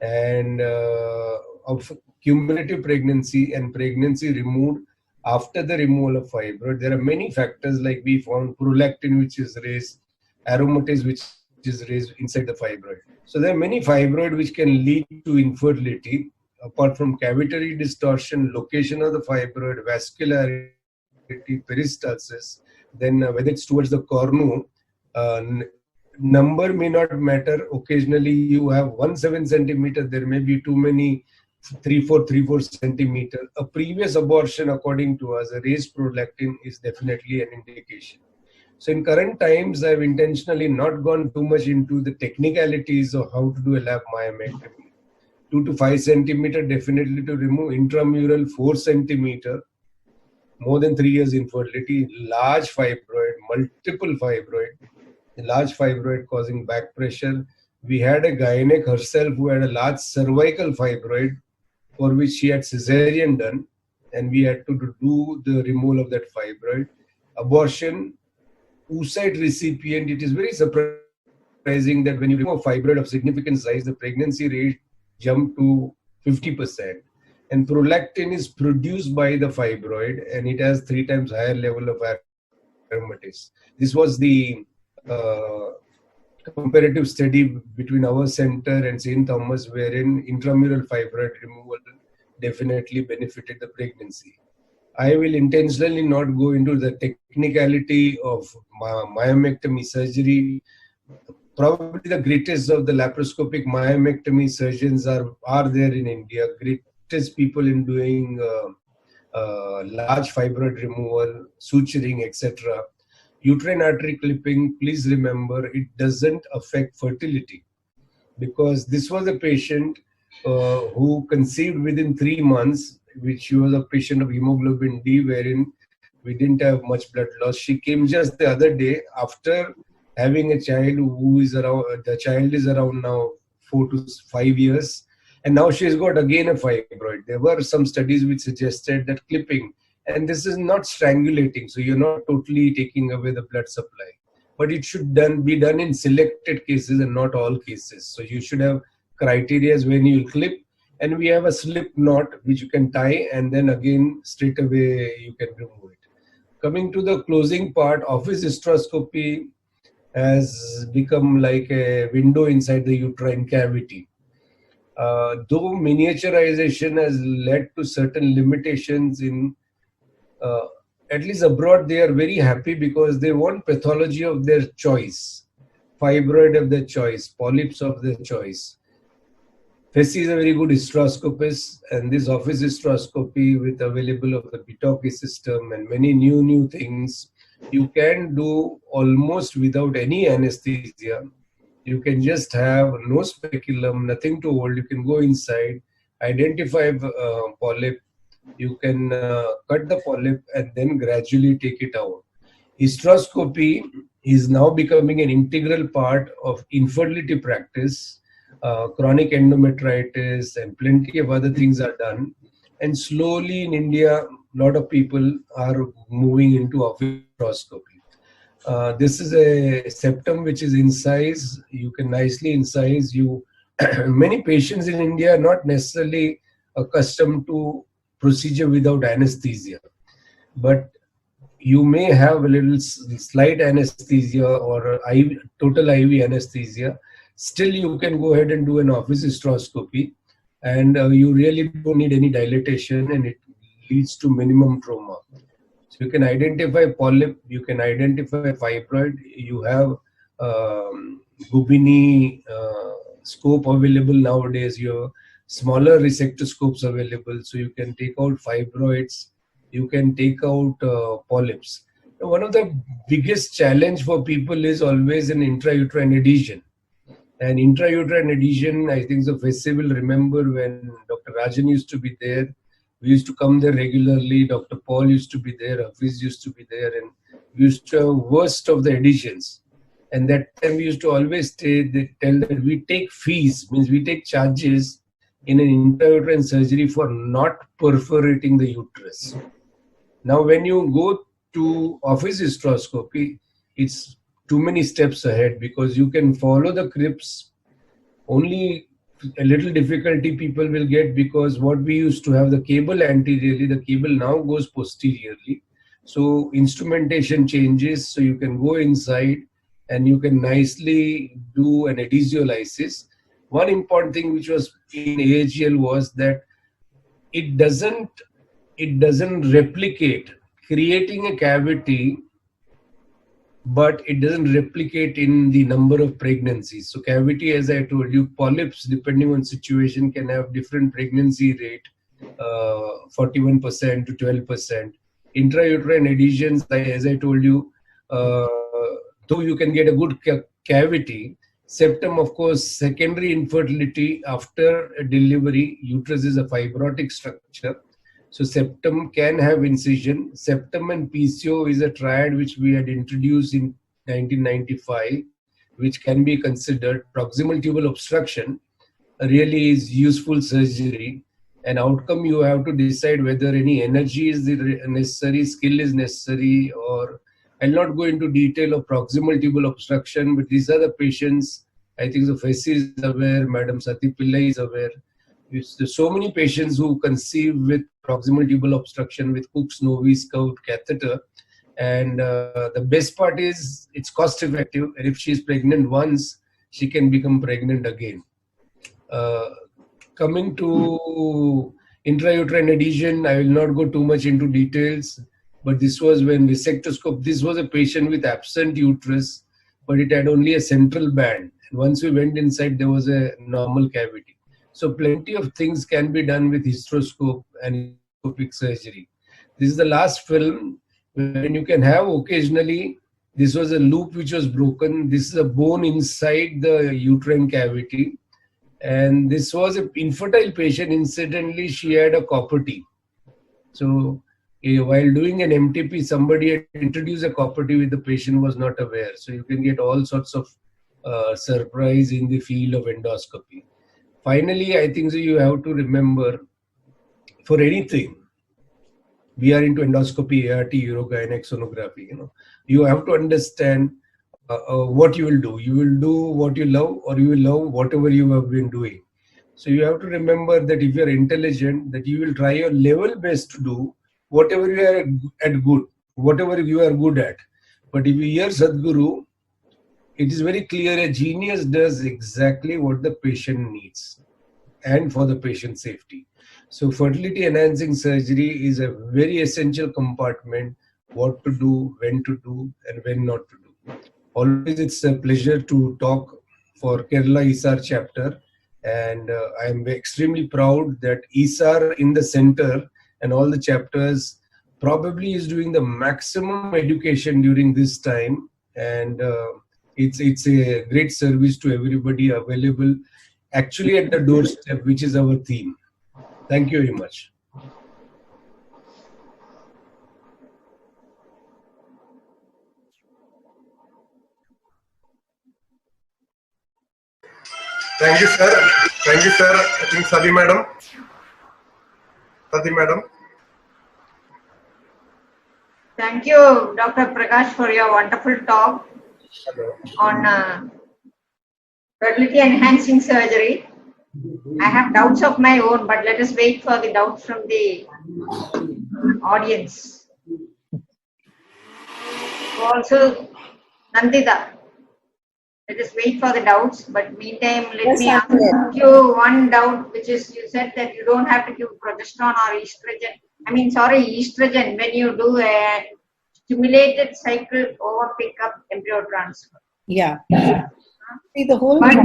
and of cumulative pregnancy and pregnancy removed after the removal of fibroid. There are many factors, like we found prolactin which is raised, aromatase which is raised inside the fibroid. So there are many fibroid which can lead to infertility, apart from cavitary distortion, location of the fibroid, vascularity, peristalsis, then whether it's towards the cornu, number may not matter. Occasionally you have 1 centimeter, there may be too many 3 4 centimeter. A previous abortion, according to us, a raised prolactin is definitely an indication. So in current times, I've intentionally not gone too much into the technicalities of how to do a lap myomectomy. 2 to 5 centimeter definitely to remove, intramural 4 centimeter, more than 3 years infertility, large fibroid, multiple fibroid, large fibroid causing back pressure. We had a gynec herself who had a large cervical fibroid for which she had cesarean done, and we had to do the removal of that fibroid. Abortion, oocyte recipient, it is very surprising that when you remove a fibroid of significant size, the pregnancy rate jumped to 50%. And prolactin is produced by the fibroid, and it has 3 times higher level of aromatase. This was the comparative study between our center and St. Thomas, wherein intramural fibroid removal definitely benefited the pregnancy. I will intentionally not go into the technicality of myomectomy surgery. Probably the greatest of the laparoscopic myomectomy surgeons are there in India, greatest people in doing large fibroid removal, suturing, etc. Uterine artery clipping, please remember, it doesn't affect fertility, because this was a patient who conceived within 3 months, which was a patient of hemoglobin D, wherein we didn't have much blood loss. She came just the other day after having a child who is around, the child is around now 4 to 5 years, and now she's got again a fibroid. There were some studies which suggested that clipping, and this is not strangulating, so you're not totally taking away the blood supply, but it should be done in selected cases and not all cases. So you should have criteria when you clip, and we have a slip knot which you can tie, and then again straight away you can remove it. Coming to the closing part, office hysteroscopy has become like a window inside the uterine cavity. Though miniaturization has led to certain limitations in, at least abroad, they are very happy because they want pathology of their choice, fibroid of their choice, polyps of their choice. Fessi is a very good hysteroscopist, and this office hysteroscopy with available of the Bitoki system and many new things, you can do almost without any anesthesia. You can just have no speculum, nothing to hold. You can go inside, identify polyp, you can cut the polyp and then gradually take it out. Hysteroscopy is now becoming an integral part of infertility practice. Chronic endometritis and plenty of other things are done. And slowly in India, a lot of people are moving into office hysteroscopy. This is a septum which is incised. You can nicely incise. Many patients in India are not necessarily accustomed to procedure without anesthesia. But you may have a little slight anesthesia or total IV anesthesia. Still, you can go ahead and do an office hysteroscopy, and you really don't need any dilatation, and it leads to minimum trauma. So you can identify polyp, you can identify fibroid, you have Gubini scope available nowadays, you have smaller resectoscopes available, so you can take out fibroids, you can take out polyps. Now, one of the biggest challenge for people is always an intrauterine adhesion. And intrauterine adhesion, I think the festival, remember when Dr. Rajan used to be there, we used to come there regularly, Dr. Paul used to be there, Hafiz used to be there, and we used to have worst of the adhesions. And that time we used to always tell that we take fees, means we take charges in an intrauterine surgery for not perforating the uterus. Now, when you go to office hysteroscopy, it's too many steps ahead because you can follow the crypts. Only a little difficulty people will get because what we used to have the cable anteriorly, the cable now goes posteriorly. So instrumentation changes, so you can go inside and you can nicely do an adhesiolysis. One important thing which was in AHL was that it doesn't replicate, creating a cavity, but it doesn't replicate in the number of pregnancies. So cavity, as I told you, polyps, depending on situation, can have different pregnancy rate, 41% to 12%. Intrauterine adhesions, as I told you, though you can get a good cavity, septum, of course, secondary infertility after delivery, uterus is a fibrotic structure. So septum can have incision. Septum and PCO is a triad which we had introduced in 1995, which can be considered. Proximal tubal obstruction really is useful surgery. And outcome, you have to decide whether any energy is necessary, skill is necessary, or I'll not go into detail of proximal tubal obstruction, but these are the patients. I think the FESI is aware, Madam Sati Pillai is aware. There's so many patients who conceive with proximal tubal obstruction with Cook's Novi Scout catheter. And the best part is it's cost effective. And if she's pregnant once, she can become pregnant again. Coming to intrauterine adhesion, I will not go too much into details. But this was when resectoscope, this was a patient with absent uterus, but it had only a central band. And once we went inside, there was a normal cavity. So plenty of things can be done with hysteroscope and endoscopic surgery. This is the last film when you can have occasionally, this was a loop which was broken. This is a bone inside the uterine cavity. And this was an infertile patient. Incidentally, she had a copper T. So while doing an MTP, somebody had introduced a copper T with the patient was not aware. So you can get all sorts of surprise in the field of endoscopy. Finally, I think so you have to remember, for anything, we are into endoscopy, ART, urogynec, sonography. You have to understand what you will do. You will do what you love, or you will love whatever you have been doing. So you have to remember that if you are intelligent, that you will try your level best to do whatever you are at good, whatever you are good at. But if you hear Sadhguru, it is very clear a genius does exactly what the patient needs and for the patient's safety. So fertility enhancing surgery is a very essential compartment, what to do, when to do, and when not to do. Always it's a pleasure to talk for Kerala ISAR chapter, and I am extremely proud that ISAR in the center and all the chapters probably is doing the maximum education during this time, and it's a great service to everybody available actually at the doorstep, which is our theme. Thank you very much. Thank you, sir. Thank you, sir. I think Sati madam. Thank you, Dr. Prakash, for your wonderful talk on fertility enhancing surgery. I have doubts of my own, but let us wait for the doubts from the audience. Also, Nandita, let us wait for the doubts, but meantime, let Yes, me I'm ask there. you one doubt, which is you said that you don't have to give progesterone or estrogen. I mean, sorry, estrogen when you do a stimulated cycle over pickup embryo transfer. Yeah. See, the whole But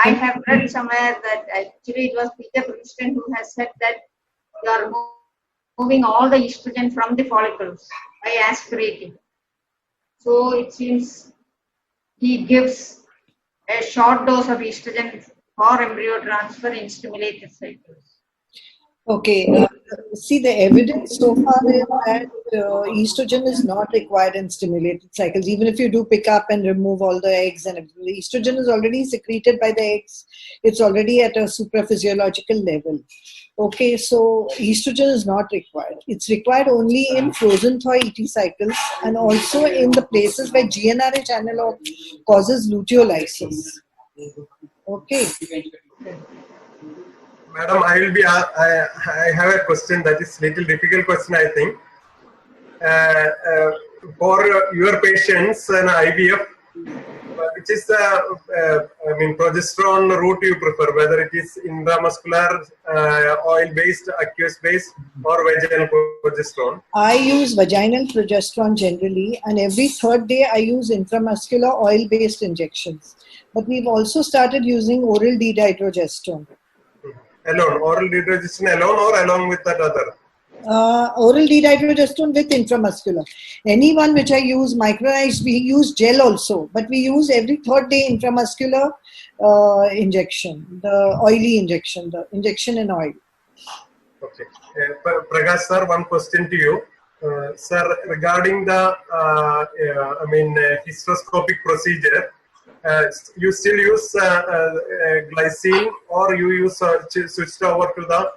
I have read somewhere that actually it was Peter Princeton who has said that you are moving all the estrogen from the follicles by aspirating. So it seems he gives a short dose of estrogen for embryo transfer in stimulated cycles. Okay, see, the evidence so far is that estrogen is not required in stimulated cycles. Even if you do pick up and remove all the eggs and everything, the estrogen is already secreted by the eggs. It's already at a supraphysiological level. Okay, so estrogen is not required. It's required only in frozen thaw ET cycles and also in the places where GnRH analog causes luteolysis. Okay. Madam, I have a question that is little difficult question, I think. For your patients and IVF, which is the progesterone route you prefer, whether it is intramuscular, oil-based, aqueous-based, or vaginal progesterone? I use vaginal progesterone generally, and every third day I use intramuscular oil-based injections. But we've also started using oral dihydrogesterone. Alone, oral dihydrogesterone alone or along with that other? Oral dihydrogesterone with intramuscular. Anyone which I use micronized, we use gel also, but we use every third day intramuscular injection, the oily injection, the injection in oil. Okay. Prakash sir, one question to you. Sir, regarding the hysteroscopic procedure, you still use glycine, or you use switched over to the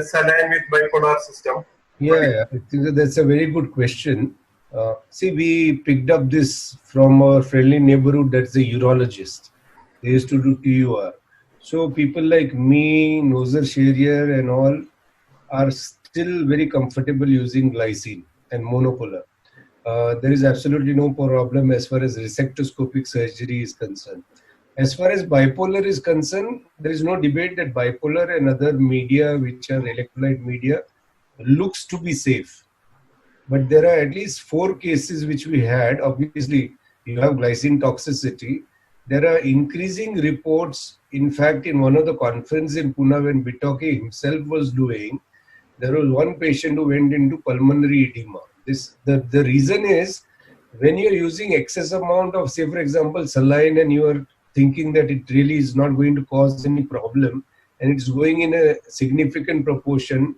saline with bipolar system? Yeah, I think that's a very good question. See, we picked up this from our friendly neighborhood, that's the urologist. They used to do TUR. So people like me, Nozer Sharier and all are still very comfortable using glycine and monopolar. There is absolutely no problem as far as resectoscopic surgery is concerned. As far as bipolar is concerned, there is no debate that bipolar and other media, which are electrolyte media, looks to be safe. But there are at least 4 cases which we had. Obviously, you have glycine toxicity. There are increasing reports. In fact, in one of the conferences in Pune, when Bitoke himself was doing, there was one patient who went into pulmonary edema. The reason is, when you're using excess amount of, say for example, saline, and you are thinking that it really is not going to cause any problem, and it's going in a significant proportion,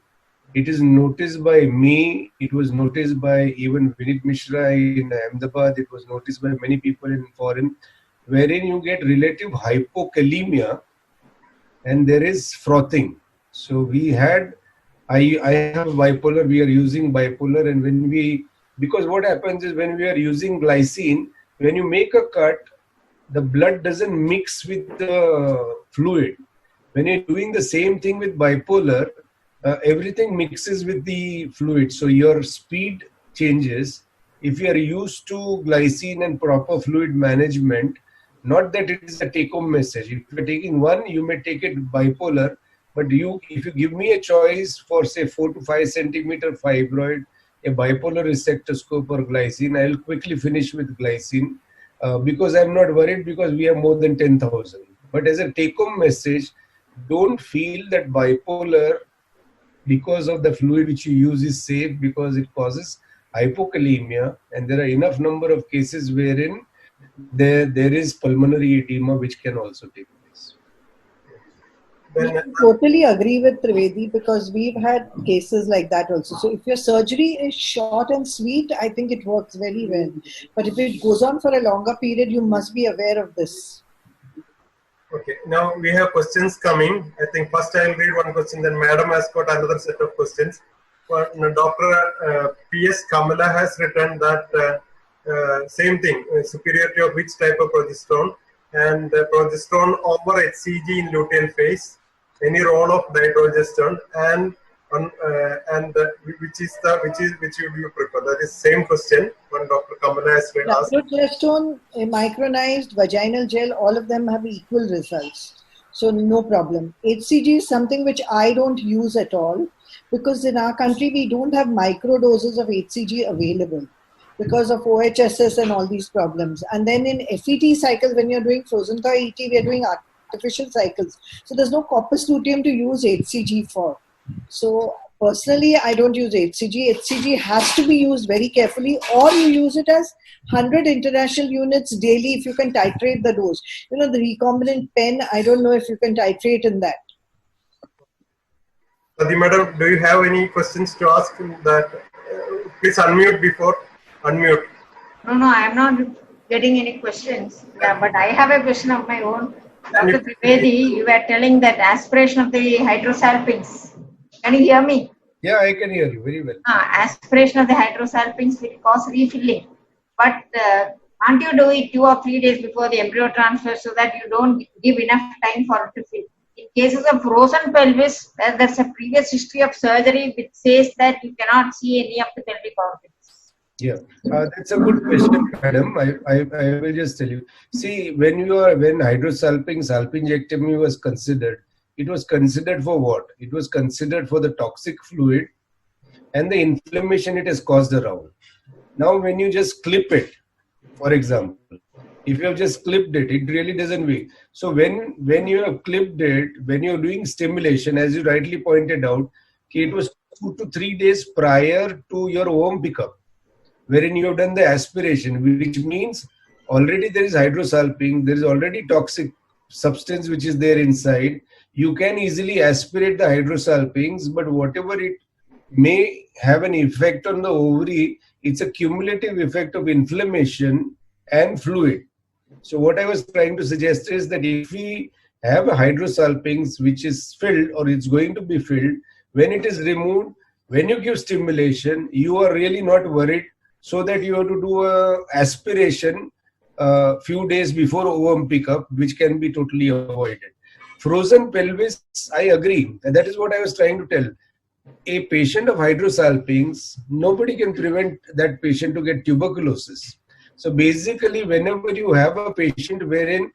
it is noticed by me, it was noticed by even Vinit Mishra in Ahmedabad, it was noticed by many people in foreign, wherein you get relative hypokalemia and there is frothing. So we had, I have bipolar, we are using bipolar, and because what happens is, when we are using glycine, when you make a cut, the blood doesn't mix with the fluid. When you're doing the same thing with bipolar, everything mixes with the fluid. So your speed changes. If you are used to glycine and proper fluid management, not that it is a take-home message. If you're taking one, you may take it bipolar, but if you give me a choice for say 4 to 5 centimeter fibroid, a bipolar resectoscope or glycine, I'll quickly finish with glycine because I'm not worried, because we have more than 10,000. But as a take-home message, don't feel that bipolar, because of the fluid which you use, is safe, because it causes hypokalemia, and there are enough number of cases wherein there is pulmonary edema which can also take place. I totally agree with Trivedi, because we've had cases like that also. So if your surgery is short and sweet, I think it works very well. But if it goes on for a longer period, you must be aware of this. Okay, now we have questions coming. I think first I will read one question, then Madam has got another set of questions. Dr. P.S. Kamala has written that same thing, superiority of which type of progesterone, and progesterone over HCG in luteal phase, any role of dihydrogesterone, and which would you prefer? That is same question. Kamala has asked. Progesterone, micronized, vaginal gel, all of them have equal results. So no problem. HCG is something which I don't use at all because in our country we don't have micro doses of HCG available because of OHSS and all these problems. And then in FET cycles, when you're doing frozen thaw ET, we are doing artificial cycles. So there's no corpus luteum to use HCG for. So personally, I don't use HCG. HCG has to be used very carefully, or you use it as 100 international units daily if you can titrate the dose. You know, the recombinant pen, I don't know if you can titrate in that. Madam, do you have any questions to ask that? Please unmute before. Unmute. No, I am not getting any questions. Yeah, but I have a question of my own. Dr. Trivedi, you were telling that aspiration of the hydrosalpinx. Can you hear me? Yeah, I can hear you very well. Aspiration of the hydrosalpinx will cause refilling. But can't you do it 2 or 3 days before the embryo transfer so that you don't give enough time for it to fill? In cases of frozen pelvis, there's a previous history of surgery which says that you cannot see any of the pelvic organs. Yeah, that's a good question, madam. I will just tell you. See, when hydrosalpinx, salpingectomy was considered, it was considered for what? It was considered for the toxic fluid and the inflammation it has caused around. Now, when you just clip it, for example, if you have just clipped it, it really doesn't work. So when you have clipped it, when you're doing stimulation, as you rightly pointed out, it was 2 to 3 days prior to your ovum pickup, wherein you have done the aspiration, which means already there is hydrosalpinx, there is already toxic substance which is there inside. You can easily aspirate the hydrosalpinx, but whatever it may have an effect on the ovary, it's a cumulative effect of inflammation and fluid. So what I was trying to suggest is that if we have a hydrosalpinx which is filled or it's going to be filled, when it is removed, when you give stimulation, you are really not worried, so that you have to do a aspiration few days before ovum pickup, which can be totally avoided. Frozen pelvis, I agree. And that is what I was trying to tell. A patient of hydrosalpinx, nobody can prevent that patient to get tuberculosis. So basically, whenever you have a patient wherein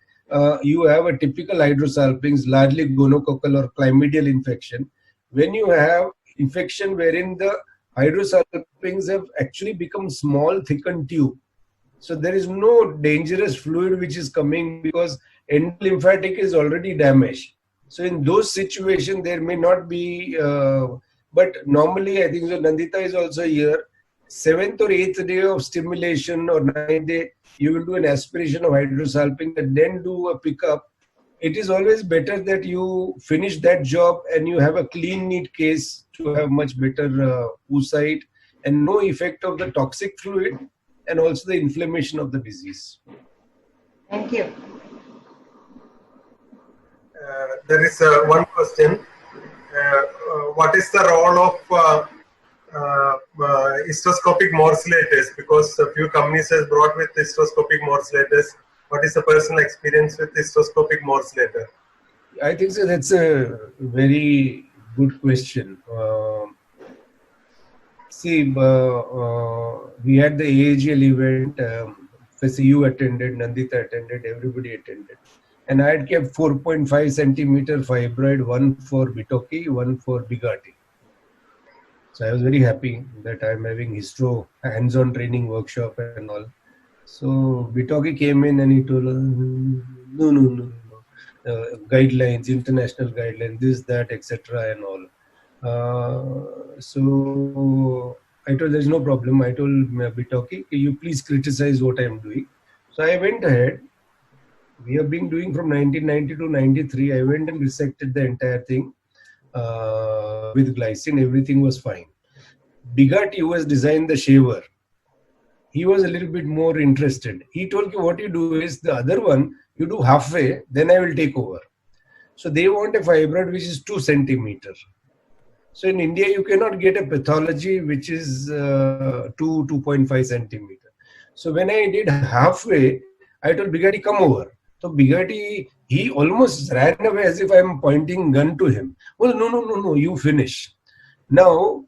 you have a typical hydrosalpinx, largely gonococcal or chlamydial infection, when you have infection wherein the hydrosalpinx have actually become small, thickened tube. So there is no dangerous fluid which is coming because endolymphatic is already damaged. So in those situations, there may not be, but normally I think so Nandita is also here. 7th or 8th day of stimulation or 9th day, you will do an aspiration of hydrosalpinx and then do a pickup. It is always better that you finish that job and you have a clean, neat case to have much better oocyte and no effect of the toxic fluid and also the inflammation of the disease. Thank you. There is one question. What is the role of hysteroscopic morcellators? Because a few companies have brought with hysteroscopic morcellators. What is the personal experience with hysteroscopic morcellator? I think so. That's a very good question. See, we had the AAGL event. You attended, Nandita attended, everybody attended. And I had kept 4.5 centimeter fibroid, one for Bitoki, one for Bigatti. So I was very happy that I'm having histro hands-on training workshop and all. So Bitoki came in and he told, no. Guidelines, international guidelines, this, that, etc. and all. So I told there's no problem. I told Bitoki, you please criticize what I'm doing. So I went ahead. We have been doing from 1990 to 93. I went and resected the entire thing with glycine. Everything was fine. Bigatti, who has designed the shaver, he was a little bit more interested. He told me, what you do is the other one, you do halfway, then I will take over. So they want a fibroid which is 2 centimeters. So in India, you cannot get a pathology which is 2.5 centimeters. So when I did halfway, I told Bigatti, come over. So Bigatti, he almost ran away as if I am pointing gun to him. Well, no, you finish. Now,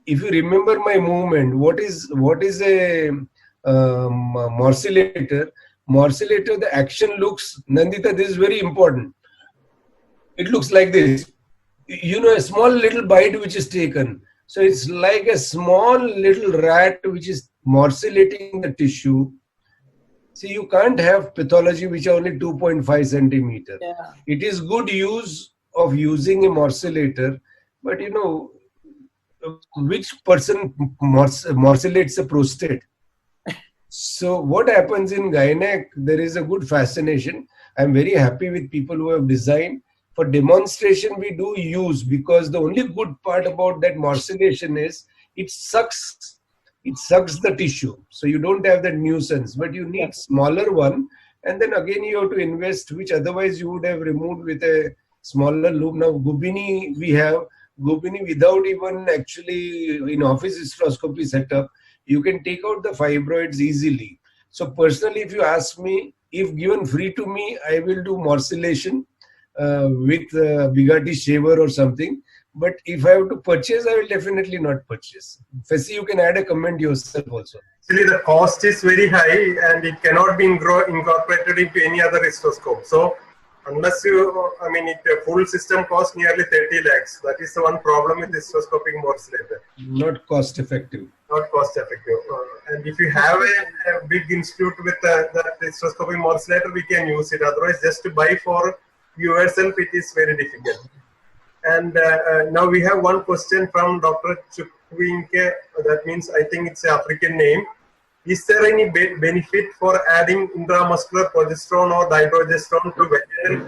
if you remember my movement, what is a morcellator, the action looks, Nandita, this is very important. It looks like this. You know, a small little bite which is taken. So it's like a small little rat which is morcellating the tissue. See, you can't have pathology which are only 2.5 centimeter. Yeah. It is good use of using a morcellator, but you know, which person morcellates a prostate? So what happens in gynec, there is a good fascination. I'm very happy with people who have designed. For demonstration, we do use, because the only good part about that morcellation is it sucks the tissue. So you don't have that nuisance, but you need smaller one. And then again, you have to invest, which otherwise you would have removed with a smaller loop. Now, Gubini, we have Gubini without even actually in office hysteroscopy setup. You can take out the fibroids easily. So personally, if you ask me, if given free to me, I will do morcellation with Bugatti shaver or something. But if I have to purchase, I will definitely not purchase. Fessy, you can add a comment yourself also. Actually, the cost is very high and it cannot be incorporated into any other hysteroscope. So unless you, a full system costs nearly 30 lakhs. That is the one problem with hysteroscopic morcellator. Not cost effective. Not cost effective. And if you have a big institute with that hysteroscopic morcellator, we can use it. Otherwise, just to buy for yourself, it is very difficult. And now we have one question from Dr. Chukwinke. That means, I think it's an African name. Is there any benefit for adding intramuscular progesterone or dydrogesterone to vaginal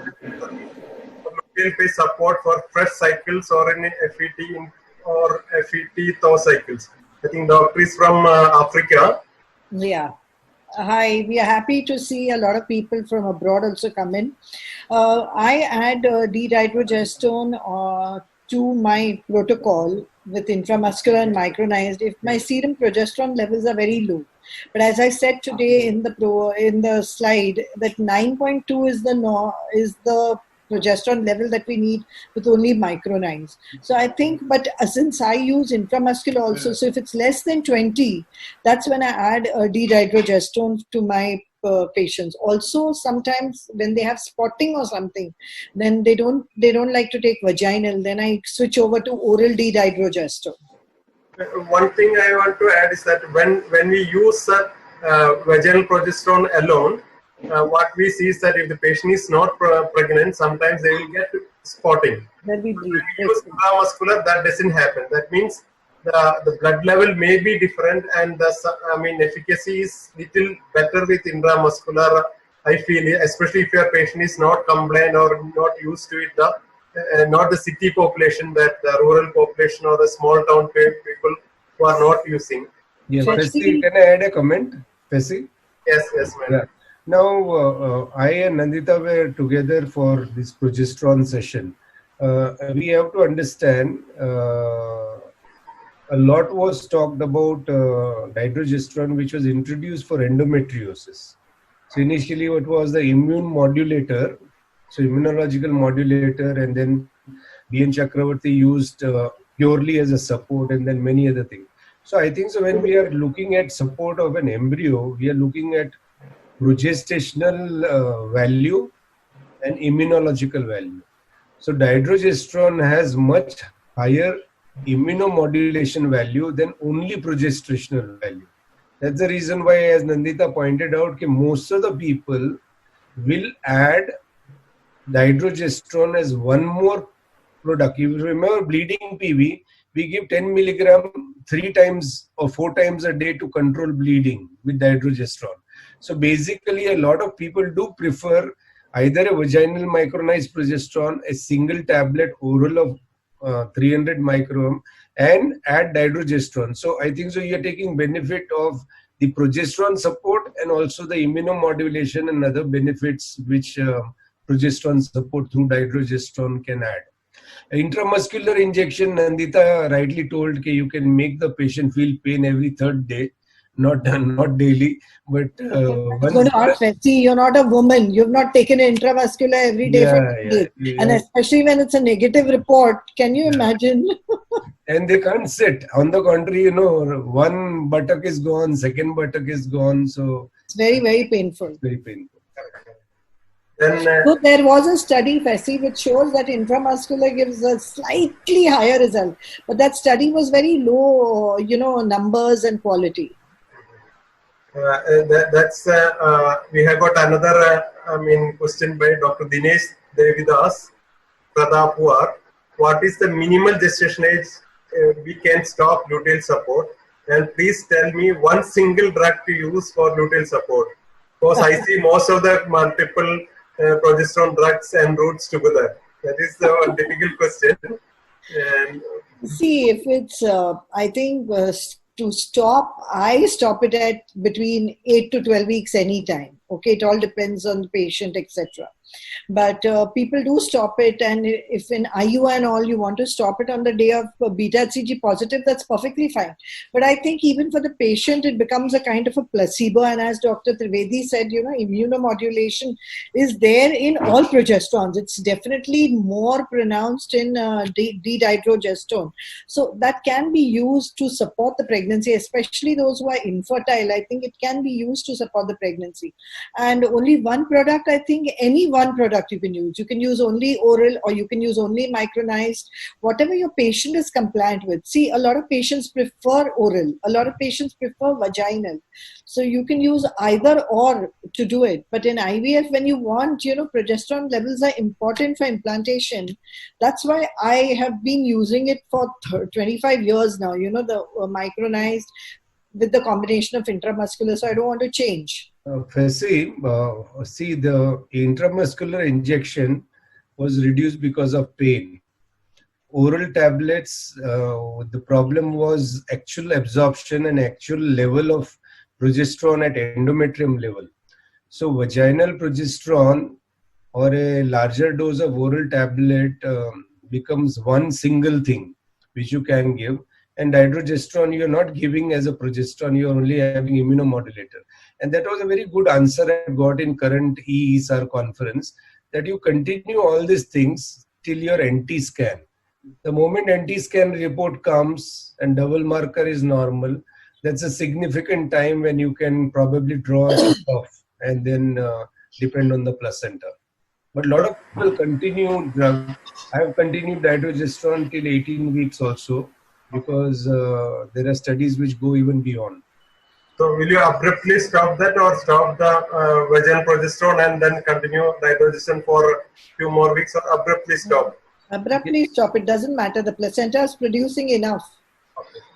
luteal phase support for fresh cycles or in FET or FET thaw cycles? I think doctor is from Africa. Yeah. Hi, we are happy to see a lot of people from abroad also come in. I add dihydrogesterone to my protocol with intramuscular and micronized if my serum progesterone levels are very low. But as I said today in the slide, that 9.2 is the progesterone level that we need with only micronized. So I think, but since I use intramuscular also, so if it's less than 20, that's when I add dihydrogesterone to my patients. Also, sometimes when they have spotting or something, then they don't like to take vaginal. Then I switch over to oral dihydrogesterone. One thing I want to add is that when we use vaginal progesterone alone, what we see is that if the patient is not pregnant, sometimes they will get spotting. When we use intramuscular, that doesn't happen. That means the blood level may be different, and the efficacy is little better with intramuscular. I feel, especially if your patient is not compliant or not used to it, not the city population, that the rural population or the small town people who are not using. Yes, Fessy, can I add a comment? Fessy? Yes, madam. Yeah. Now, I and Nandita were together for this progesterone session. We have to understand a lot was talked about dydrogesterone, which was introduced for endometriosis. So initially, what was the immune modulator? So immunological modulator, and then B.N. Chakravarti used purely as a support, and then many other things. So I think so when we are looking at support of an embryo, we are looking at progestational value and immunological value. So dihydrogesterone has much higher immunomodulation value than only progestational value. That's the reason why, as Nandita pointed out, most of the people will add dihydrogesterone as one more product. If you remember bleeding PV, we give 10 milligram 3 times or 4 times a day to control bleeding with dihydrogesterone. So basically, a lot of people do prefer either a vaginal micronized progesterone, a single tablet oral of 300 microgram, and add dihydrogesterone. So I think so you're taking benefit of the progesterone support and also the immunomodulation and other benefits which progesterone support through dihydrogesterone can add. Intramuscular injection, Nandita rightly told, you can make the patient feel pain every third day. not daily, but I was once. going to ask, see, you're not a woman. You've not taken intramuscular every day for Yeah, yeah, days. And yeah. especially when it's a negative report. Can you imagine? And they can't sit. On the contrary, one buttock is gone, second buttock is gone. So It's very, very painful. very painful. Then So there was a study, Fessi, which shows that intramuscular gives a slightly higher result. But that study was very low, numbers and quality. we have got another question by Dr. Dinesh Devidas Pradapur. What is the minimal gestation age we can stop luteal support? And please tell me one single drug to use for luteal support. Because I see most of the multiple progesterone drugs and routes together. That is the difficult question. And See, if it's, I think to stop, I stop it at between 8 to 12 weeks anytime. Okay, it all depends on the patient, etc. But people do stop it, and if in IU and all you want to stop it on the day of beta HCG positive, that's perfectly fine. But I think even for the patient, it becomes a kind of a placebo. And as Dr. Trivedi said, immunomodulation is there in all progesterones. It's definitely more pronounced in D-dihydrogesterone. So that can be used to support the pregnancy, especially those who are infertile. I think it can be used to support the pregnancy. And only one product, I think any one product you can use. You can use only oral or you can use only micronized, whatever your patient is compliant with. See, a lot of patients prefer oral. A lot of patients prefer vaginal. So you can use either or to do it. But in IVF, when you want, progesterone levels are important for implantation. That's why I have been using it for 25 years now, the micronized with the combination of intramuscular. So I don't want to change. See, the intramuscular injection was reduced because of pain. Oral tablets, the problem was actual absorption and actual level of progesterone at endometrium level. So vaginal progesterone or a larger dose of oral tablet becomes one single thing which you can give. And dihydrogesterone you're not giving as a progesterone, you're only having immunomodulator. And that was a very good answer I got in current ISAR conference, that you continue all these things till your NT scan. The moment NT scan report comes and double marker is normal, that's a significant time when you can probably draw it off and then depend on the placenta. But a lot of people continue drug. I have continued dihydrogesterone till 18 weeks also, because there are studies which go even beyond. so will you abruptly stop that or stop the vaginal progesterone and then continue dihydrogesterone for a few more weeks, or abruptly stop? Abruptly stop. It doesn't matter. The placenta is producing enough.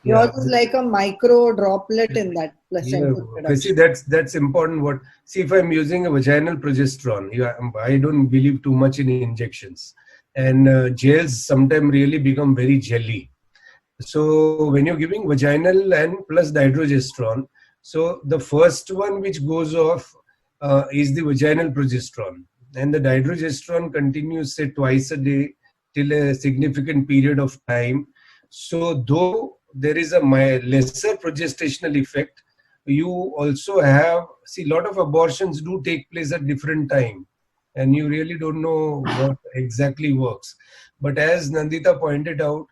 Yours is like a micro droplet in that placenta production. See, that's important. See, if I'm using a vaginal progesterone, I don't believe too much in injections, and gels sometimes really become very jelly. So when you're giving vaginal and plus dihydrogesterone, so the first one which goes off is the vaginal progesterone, and the dihydrogesterone continues, say, twice a day till a significant period of time. So though there is a lesser progestational effect, you also have, see, a lot of abortions do take place at different time, and you really don't know what exactly works. But as Nandita pointed out,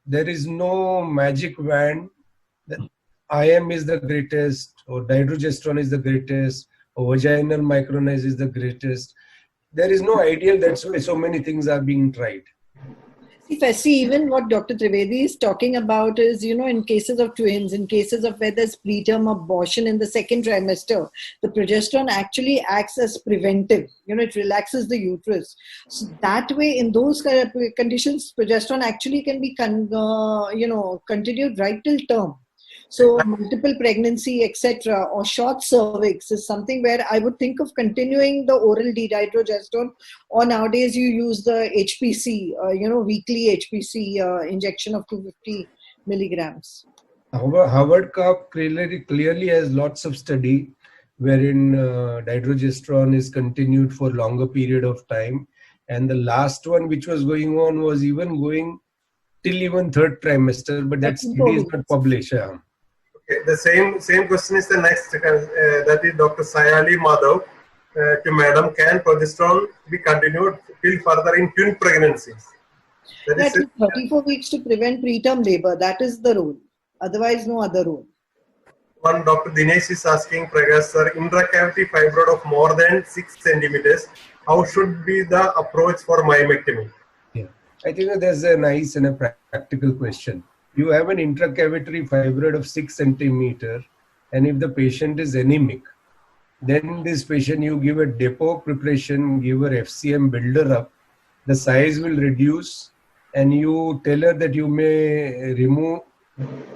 there is no magic wand that IM is the greatest, or dihydrogesterone is the greatest, or vaginal micronized is the greatest. There is no ideal. That's why so many things are being tried. If I see, even what Dr. Trivedi is talking about is, in cases of twins, in cases of where there's preterm abortion in the second trimester, the progesterone actually acts as preventive. It relaxes the uterus. So that way, in those kind of conditions, progesterone actually can be, continued right till term. So multiple pregnancy, etc., or short cervix is something where I would think of continuing the oral dihydrogesterone, or nowadays you use the HPC, weekly HPC injection of 250 milligrams. Howard Cup clearly has lots of study wherein dihydrogesterone is continued for longer period of time. And the last one which was going on was even going till even third trimester, but that study is not published. The same question is the next. That is Dr. Sayali Madhav to Madam. Can progesterone be continued till further in twin pregnancies? That That is is 34 weeks to prevent preterm labor. That is the rule. Otherwise, no other rule. one. Dr. Dinesh is asking, Prakash sir, intracavity fibroid of more than 6 centimeters. How should be the approach for myomectomy? Yeah, I think that there's a nice and a practical question. You have an intracavitary fibroid of 6 centimeter, and if the patient is anemic, then this patient you give a depot preparation, give her FCM builder up, the size will reduce, and you tell her that you may remove.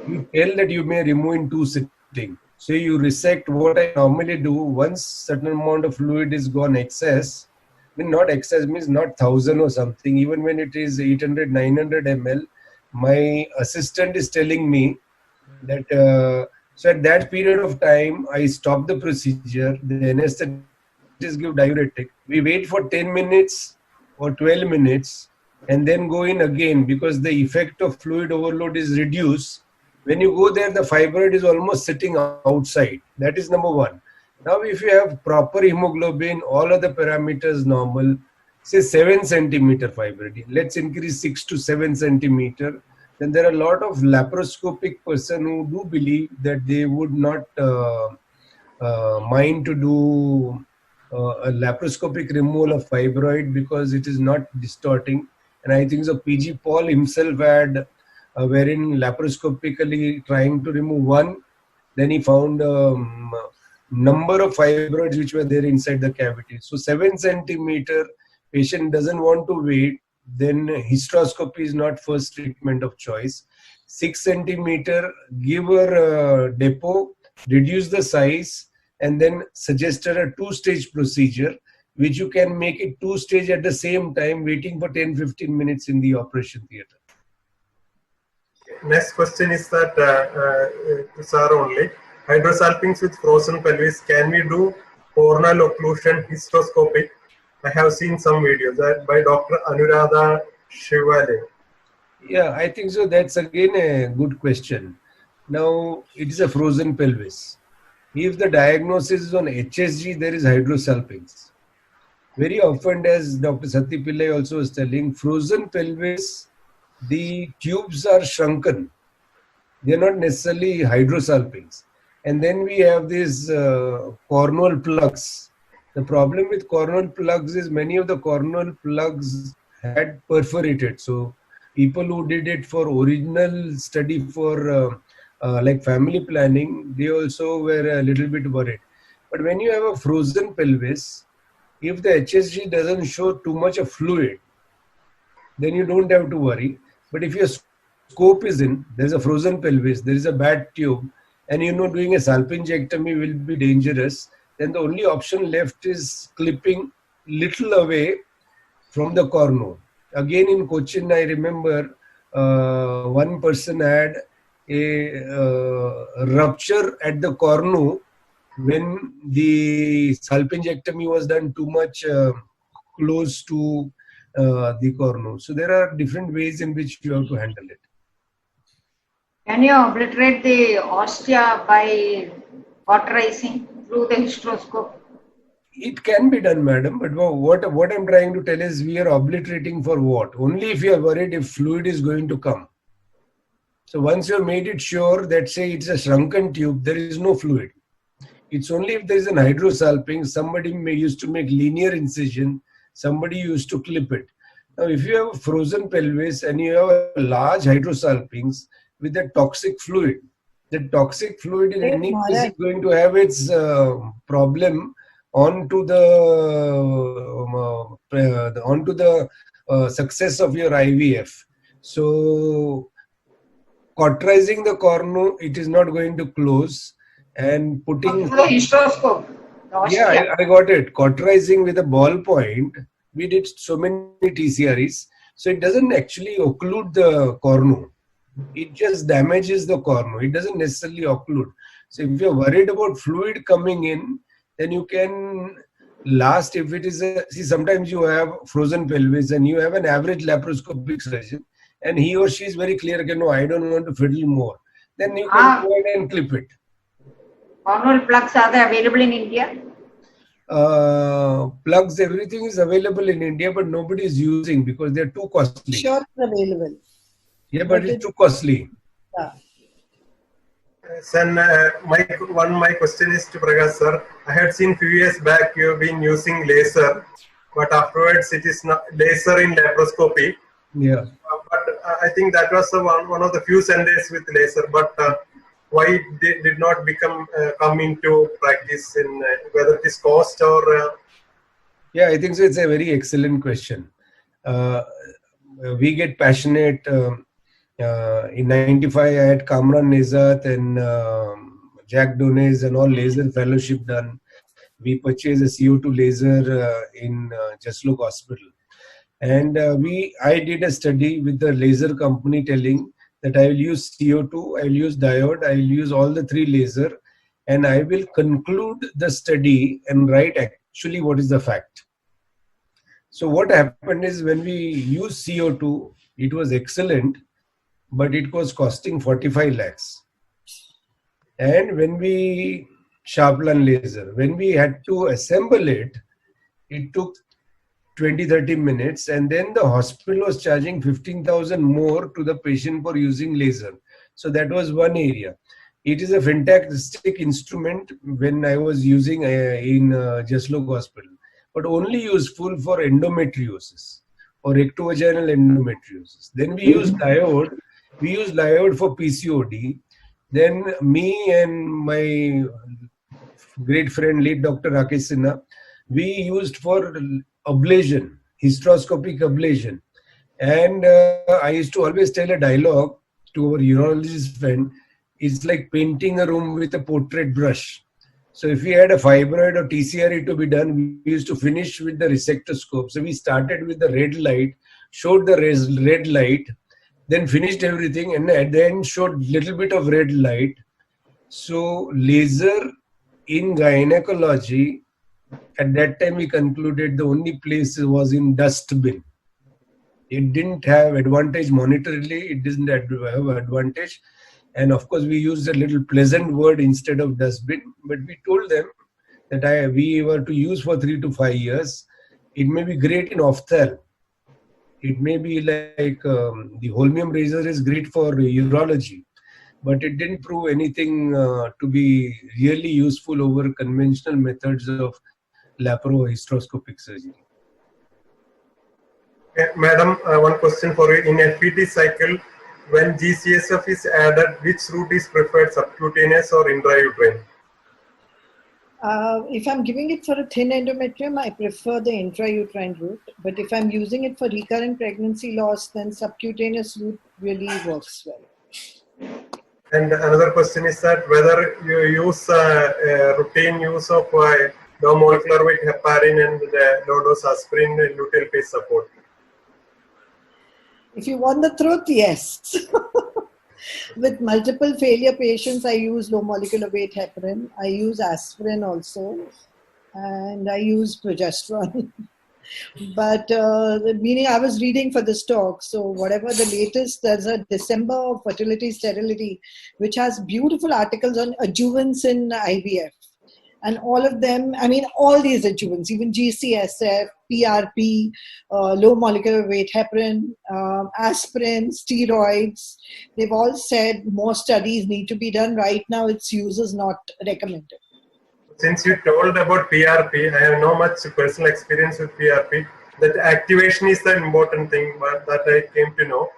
You tell that you may remove in 2 sitting. So you resect. What I normally do, once certain amount of fluid is gone excess, I mean not excess means not 1,000 or something, even when it is 800, 900 ml, my assistant is telling me that, so at that period of time, I stop the procedure, the anesthetist give diuretic, we wait for 10 minutes or 12 minutes, and then go in again, because the effect of fluid overload is reduced. When you go there, the fibroid is almost sitting outside. That is number one. Now, if you have proper hemoglobin, all other parameters normal, say 7 centimeter fibroid, let's increase 6 to 7 centimeter, then there are a lot of laparoscopic person who do believe that they would not mind to do a laparoscopic removal of fibroid because it is not distorting. And I think so PG Paul himself had wherein laparoscopically trying to remove one, then he found number of fibroids which were there inside the cavity. So 7 centimeter, patient doesn't want to wait, then hysteroscopy is not first treatment of choice. 6 centimeter, give her a depot, reduce the size, and then suggest her a 2-stage procedure, which you can make it 2-stage at the same time, waiting for 10-15 minutes in the operation theatre. Next question is that, sir only, hydrosalpinx with frozen pelvis, can we do coronal occlusion hysteroscopic? I have seen some videos by Dr. Anuradha Shivale. Yeah, I think so. That's again a good question. Now, it is a frozen pelvis. If the diagnosis is on HSG, there is hydrosalpinx. Very often, as Dr. Sati Pillai also was telling, frozen pelvis, the tubes are shrunken. They are not necessarily hydrosalpinx. And then we have these corneal plugs. The problem with corneal plugs is many of the corneal plugs had perforated. So people who did it for original study for like family planning, they also were a little bit worried. But when you have a frozen pelvis, if the HSG doesn't show too much of fluid, then you don't have to worry. But if your scope is in, there's a frozen pelvis, there is a bad tube, and doing a salpingectomy will be dangerous, then the only option left is clipping little away from the cornu. Again in Cochin, I remember one person had a rupture at the cornu when the salpingectomy was done too much close to the cornu. So there are different ways in which you have to handle it. Can you obliterate the ostia by cauterizing through the hysteroscope? It can be done, madam, but what I'm trying to tell is we are obliterating for what? Only if you are worried if fluid is going to come. So once you have made it sure that, say, it's a shrunken tube, there is no fluid. It's only if there is an hydrosalpinx, somebody used to make linear incision, somebody used to clip it. Now, if you have a frozen pelvis and you have a large hydrosalpinx with a toxic fluid, the toxic fluid in any case is going to have its problem onto the success of your IVF. So, cauterizing the cornu, it is not going to close, and putting through the hysteroscope. Yeah, I got it. Cauterizing with a ball point. We did so many TCREs, so it doesn't actually occlude the cornu. It just damages the cornu. It doesn't necessarily occlude. So if you're worried about fluid coming in, then you can last if it is a, see, sometimes you have frozen pelvis and you have an average laparoscopic surgeon and he or she is very clear, okay, no, I don't want to fiddle more. then you can go ahead and clip it. Manual plugs, are they available in India? Plugs, everything is available in India, but nobody is using because they're too costly. Sure, it's available. Yeah, but it's too costly. Yeah. Son, my question is to Prakash sir. I had seen few years back you have been using laser, but afterwards it is not laser in laparoscopy. Yeah. But I think that was one of the few centers with laser. But why did not come into practice in whether it is cost or? Yeah, I think so. It's a very excellent question. We get passionate. In '95, I had Kamran Nezat and Jack Dones and all laser fellowship done. We purchased a CO2 laser in Jaslok Hospital. And I did a study with the laser company telling that I will use CO2, I will use diode, I will use all the three laser, and I will conclude the study and write actually what is the fact. So what happened is when we used CO2, it was excellent, but it was costing 45 lakhs. And when we Sharplan laser, when we had to assemble it, it took 20-30 minutes, and then the hospital was charging 15,000 more to the patient for using laser. So that was one area. It is a fantastic instrument when I was using in Jaslok Hospital, but only useful for endometriosis or ectovaginal endometriosis. Then we use diode. We use diode for PCOD. Then me and my great friend, late Dr. Rakesh Sinha, we used for ablation, hysteroscopic ablation. And I used to always tell a dialogue to our urologist friend, it's like painting a room with a portrait brush. So if we had a fibroid or TCRE to be done, we used to finish with the resectoscope. So we started with the red light, showed the red light, then finished everything, and at the end showed little bit of red light. So laser in gynecology, at that time we concluded the only place was in dustbin. It didn't have advantage monetarily, it didn't have advantage. And of course we used a little pleasant word instead of dustbin, but we told them that we were to use for 3 to 5 years. It may be great in ophthal. It may be like the holmium razor is great for urology, but it didn't prove anything to be really useful over conventional methods of laparohysteroscopic surgery. Madam, one question for you. In FPT cycle, when GCSF is added, which route is preferred, subcutaneous or intrauterine? If I'm giving it for a thin endometrium, I prefer the intrauterine route. But if I'm using it for recurrent pregnancy loss, then subcutaneous route really works well. And another question is that whether you use routine use of low molecular weight heparin and low dose aspirin and luteal phase support. If you want the truth, yes. With multiple failure patients, I use low molecular weight heparin. I use aspirin also, and I use progesterone. But meaning I was reading for this talk, so whatever the latest, there's a December Fertility Sterility, which has beautiful articles on adjuvants in IVF. And all of them, I mean, all these adjuvants, even GCSF, PRP, low molecular weight heparin, aspirin, steroids, they've all said more studies need to be done. Right now, its use is not recommended. Since you told about PRP, I have no much personal experience with PRP. That activation is the important thing, but that I came to know.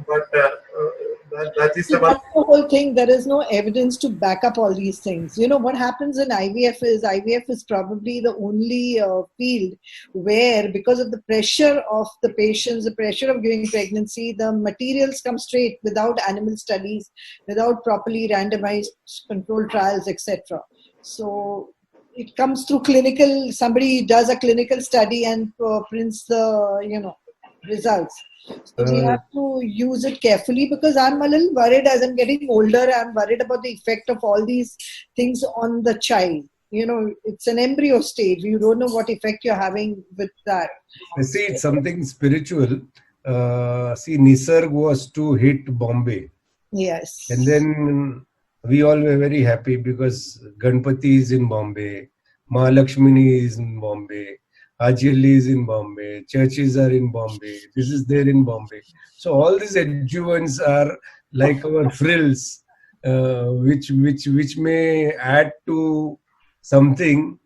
But that is that's the whole thing. There is no evidence to back up all these things. You know, what happens in IVF is probably the only field where, because of the pressure of the patients, the pressure of giving pregnancy, the materials come straight without animal studies, without properly randomized controlled trials, etc. So it comes through clinical, somebody does a clinical study and prints the, results. So we have to use it carefully, because I'm a little worried as I'm getting older. I'm worried about the effect of all these things on the child. It's an embryo stage. You don't know what effect you're having with that. See, it's something spiritual. See, Nisarg was to hit Bombay. And Yes. then we all were very happy because Ganpati is in Bombay, Mahalakshmi is in Bombay, Hajili is in Bombay, churches are in Bombay, this is there in Bombay. So all these adjuvants are like our frills, which may add to something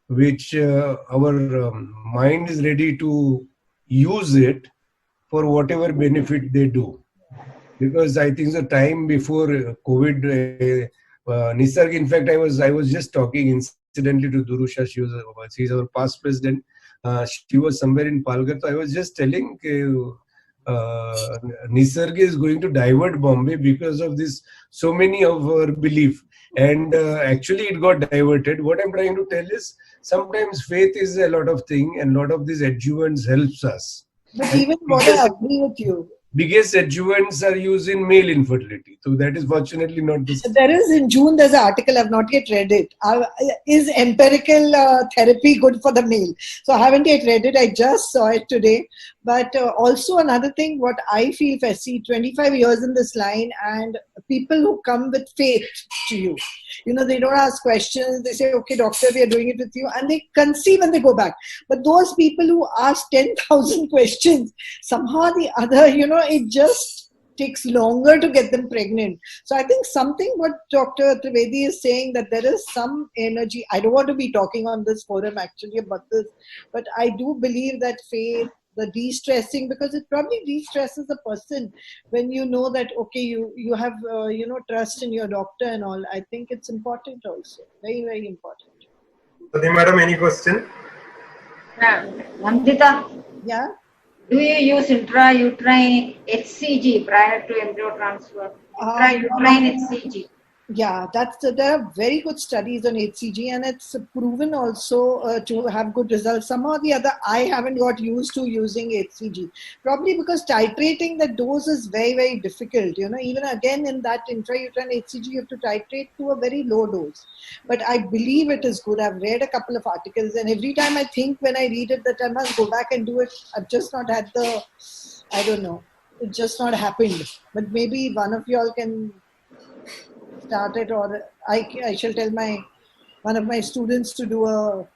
which our mind is ready to use it for whatever benefit they do. Because I think the time before COVID, Nisarg, in fact, I was just talking incidentally to Durusha. She's our past president. She was somewhere in Palghar. So I was just telling uh, Nisarg is going to divert Bombay because of this. So many of our belief, and actually it got diverted. What I'm trying to tell is sometimes faith is a lot of thing, and a lot of these adjuvants helps us. But And even what I agree with you, biggest adjuvants are used in male infertility. So that is fortunately not this. there is in June, there's an article, I've not yet read it. Is empirical therapy good for the male? So I haven't yet read it. I just saw it today. But also another thing, what I feel, Fessi, 25 years in this line, and people who come with faith to you, they don't ask questions. They say, okay, doctor, we are doing it with you. And they conceive and they go back. But those people who ask 10,000 questions, somehow or the other, it just takes longer to get them pregnant. So I think something what Dr. Trivedi is saying, that there is some energy. I don't want to be talking on this forum actually about this, but I do believe that faith, the de-stressing, because it probably de-stresses a person when you know that, okay, you have, trust in your doctor and all. I think it's important also. Very, very important. Sati madam, any question? Nandita, Yeah. do you use intrauterine HCG prior to embryo transfer? Intrauterine HCG. Yeah, there are very good studies on HCG, and it's proven also to have good results. Somehow or the other, I haven't got used to using HCG, probably because titrating the dose is very, very difficult. Even again in that intrauterine HCG, you have to titrate to a very low dose. But I believe it is good. I've read a couple of articles, and every time I think when I read it that I must go back and do it, I've just not had I don't know, it's just not happened. But maybe one of y'all can start it, or I shall tell one of my students to do a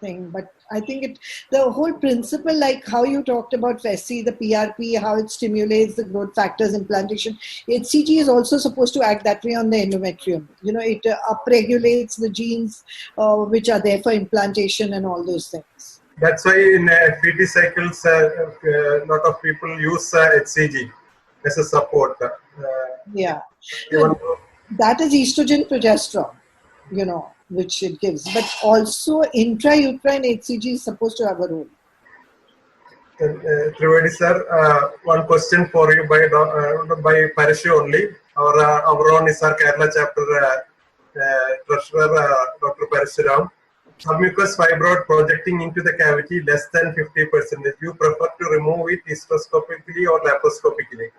thing. But I think the whole principle, like how you talked about Fessi, the PRP, how it stimulates the growth factors, implantation. HCG is also supposed to act that way on the endometrium. It upregulates the genes which are there for implantation and all those things. That's why in FET cycles, a lot of people use HCG as a support. Yeah. Even That is estrogen progesterone, which it gives. But also intrauterine HCG is supposed to have a role. Trivedi sir, one question for you by Parashu only. Our own ISAR Kerala chapter treasurer, Dr. Parashuram. Submucous fibroid projecting into the cavity less than 50%. You prefer to remove it hysteroscopically or laparoscopically?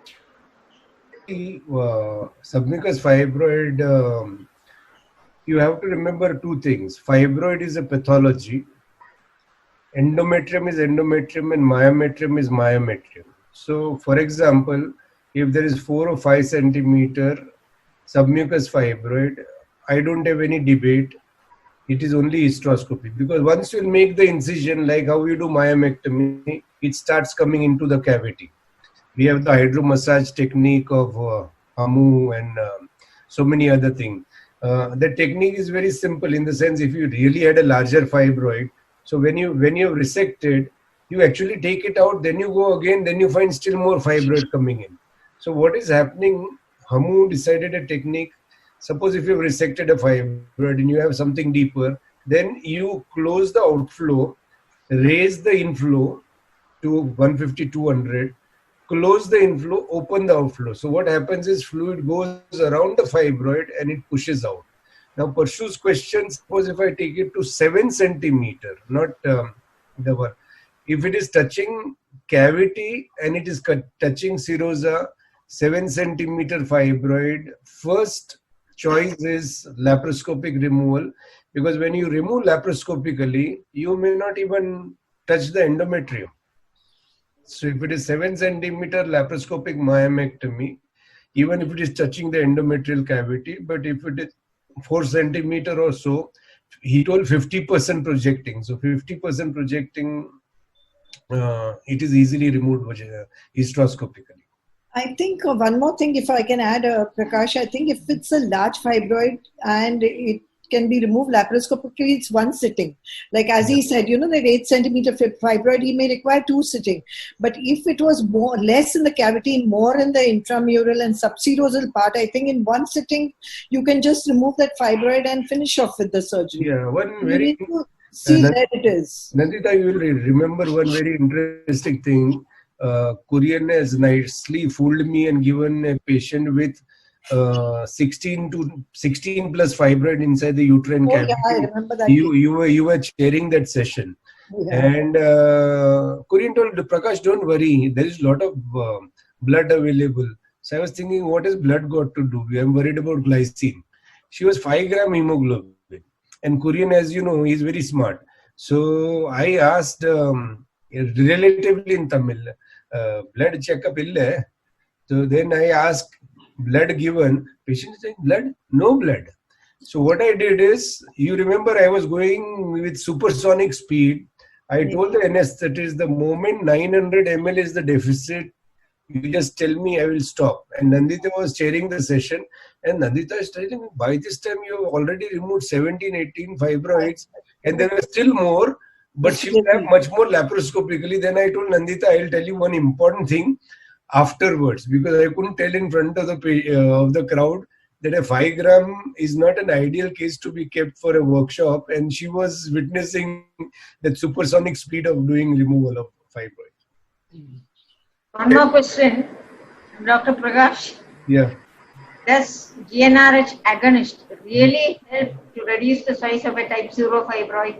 Submucous fibroid, you have to remember two things. Fibroid is a pathology. Endometrium is endometrium and myometrium is myometrium. So, for example, if there is 4 or 5 centimeter submucous fibroid, I don't have any debate. It is only hysteroscopy, because once you make the incision, like how you do myomectomy, it starts coming into the cavity. We have the hydromassage technique of Hamu and so many other things. The technique is very simple in the sense, if you really had a larger fibroid, so when you resected, you actually take it out, then you go again, then you find still more fibroid coming in. So what is happening? Hamu decided a technique. Suppose if you have resected a fibroid and you have something deeper, then you close the outflow, raise the inflow to 150, 200, close the inflow, open the outflow. So what happens is fluid goes around the fibroid and it pushes out. Now, Parshu's question, suppose if I take it to 7 centimeter, not the one. If it is touching cavity and it is touching serosa, 7 centimeter fibroid, first choice is laparoscopic removal, because when you remove laparoscopically, you may not even touch the endometrium. So if it is 7 centimeter laparoscopic myomectomy, even if it is touching the endometrial cavity. But if it is 4 centimeter or so, he told 50% projecting. So 50% projecting, it is easily removed hysteroscopically. I think one more thing, if I can add, Prakash, I think if it's a large fibroid and it can be removed laparoscopically, it's one sitting. Like as he said, that 8 centimeter fibroid, he may require 2 sitting. But if it was less in the cavity, more in the intramural and subserosal part, I think in one sitting, you can just remove that fibroid and finish off with the surgery. Yeah, one You very... need to see where it is. Nandita, you will remember one very interesting thing. Korean has nicely fooled me and given a patient with 16 plus fibroid inside the uterine cavity. Yeah, I remember that. You were chairing that session. Yeah. And Korean told Prakash, don't worry, there is a lot of blood available. So I was thinking, what has blood got to do? I'm worried about glycine. She was 5 gram hemoglobin. And Korean, as you know, he's very smart. So I asked relatively in Tamil, blood checkup ille. So then I asked, blood given. Patient is saying, blood? No blood. So what I did is, you remember I was going with supersonic speed. I told the anesthetist, the moment 900 ml is the deficit, you just tell me, I will stop. And Nandita was chairing the session. And Nandita is telling me, by this time you have already removed 17, 18 fibroids. And there were still more. But she will have much more laparoscopically. Then I told Nandita, I will tell you one important thing afterwards. Because I couldn't tell in front of the crowd that a 5 gram is not an ideal case to be kept for a workshop. And she was witnessing that supersonic speed of doing removal of fibroids. One more question, Dr. Prakash. Yeah. Does GnRH agonist really help to reduce the size of a type 0 fibroid?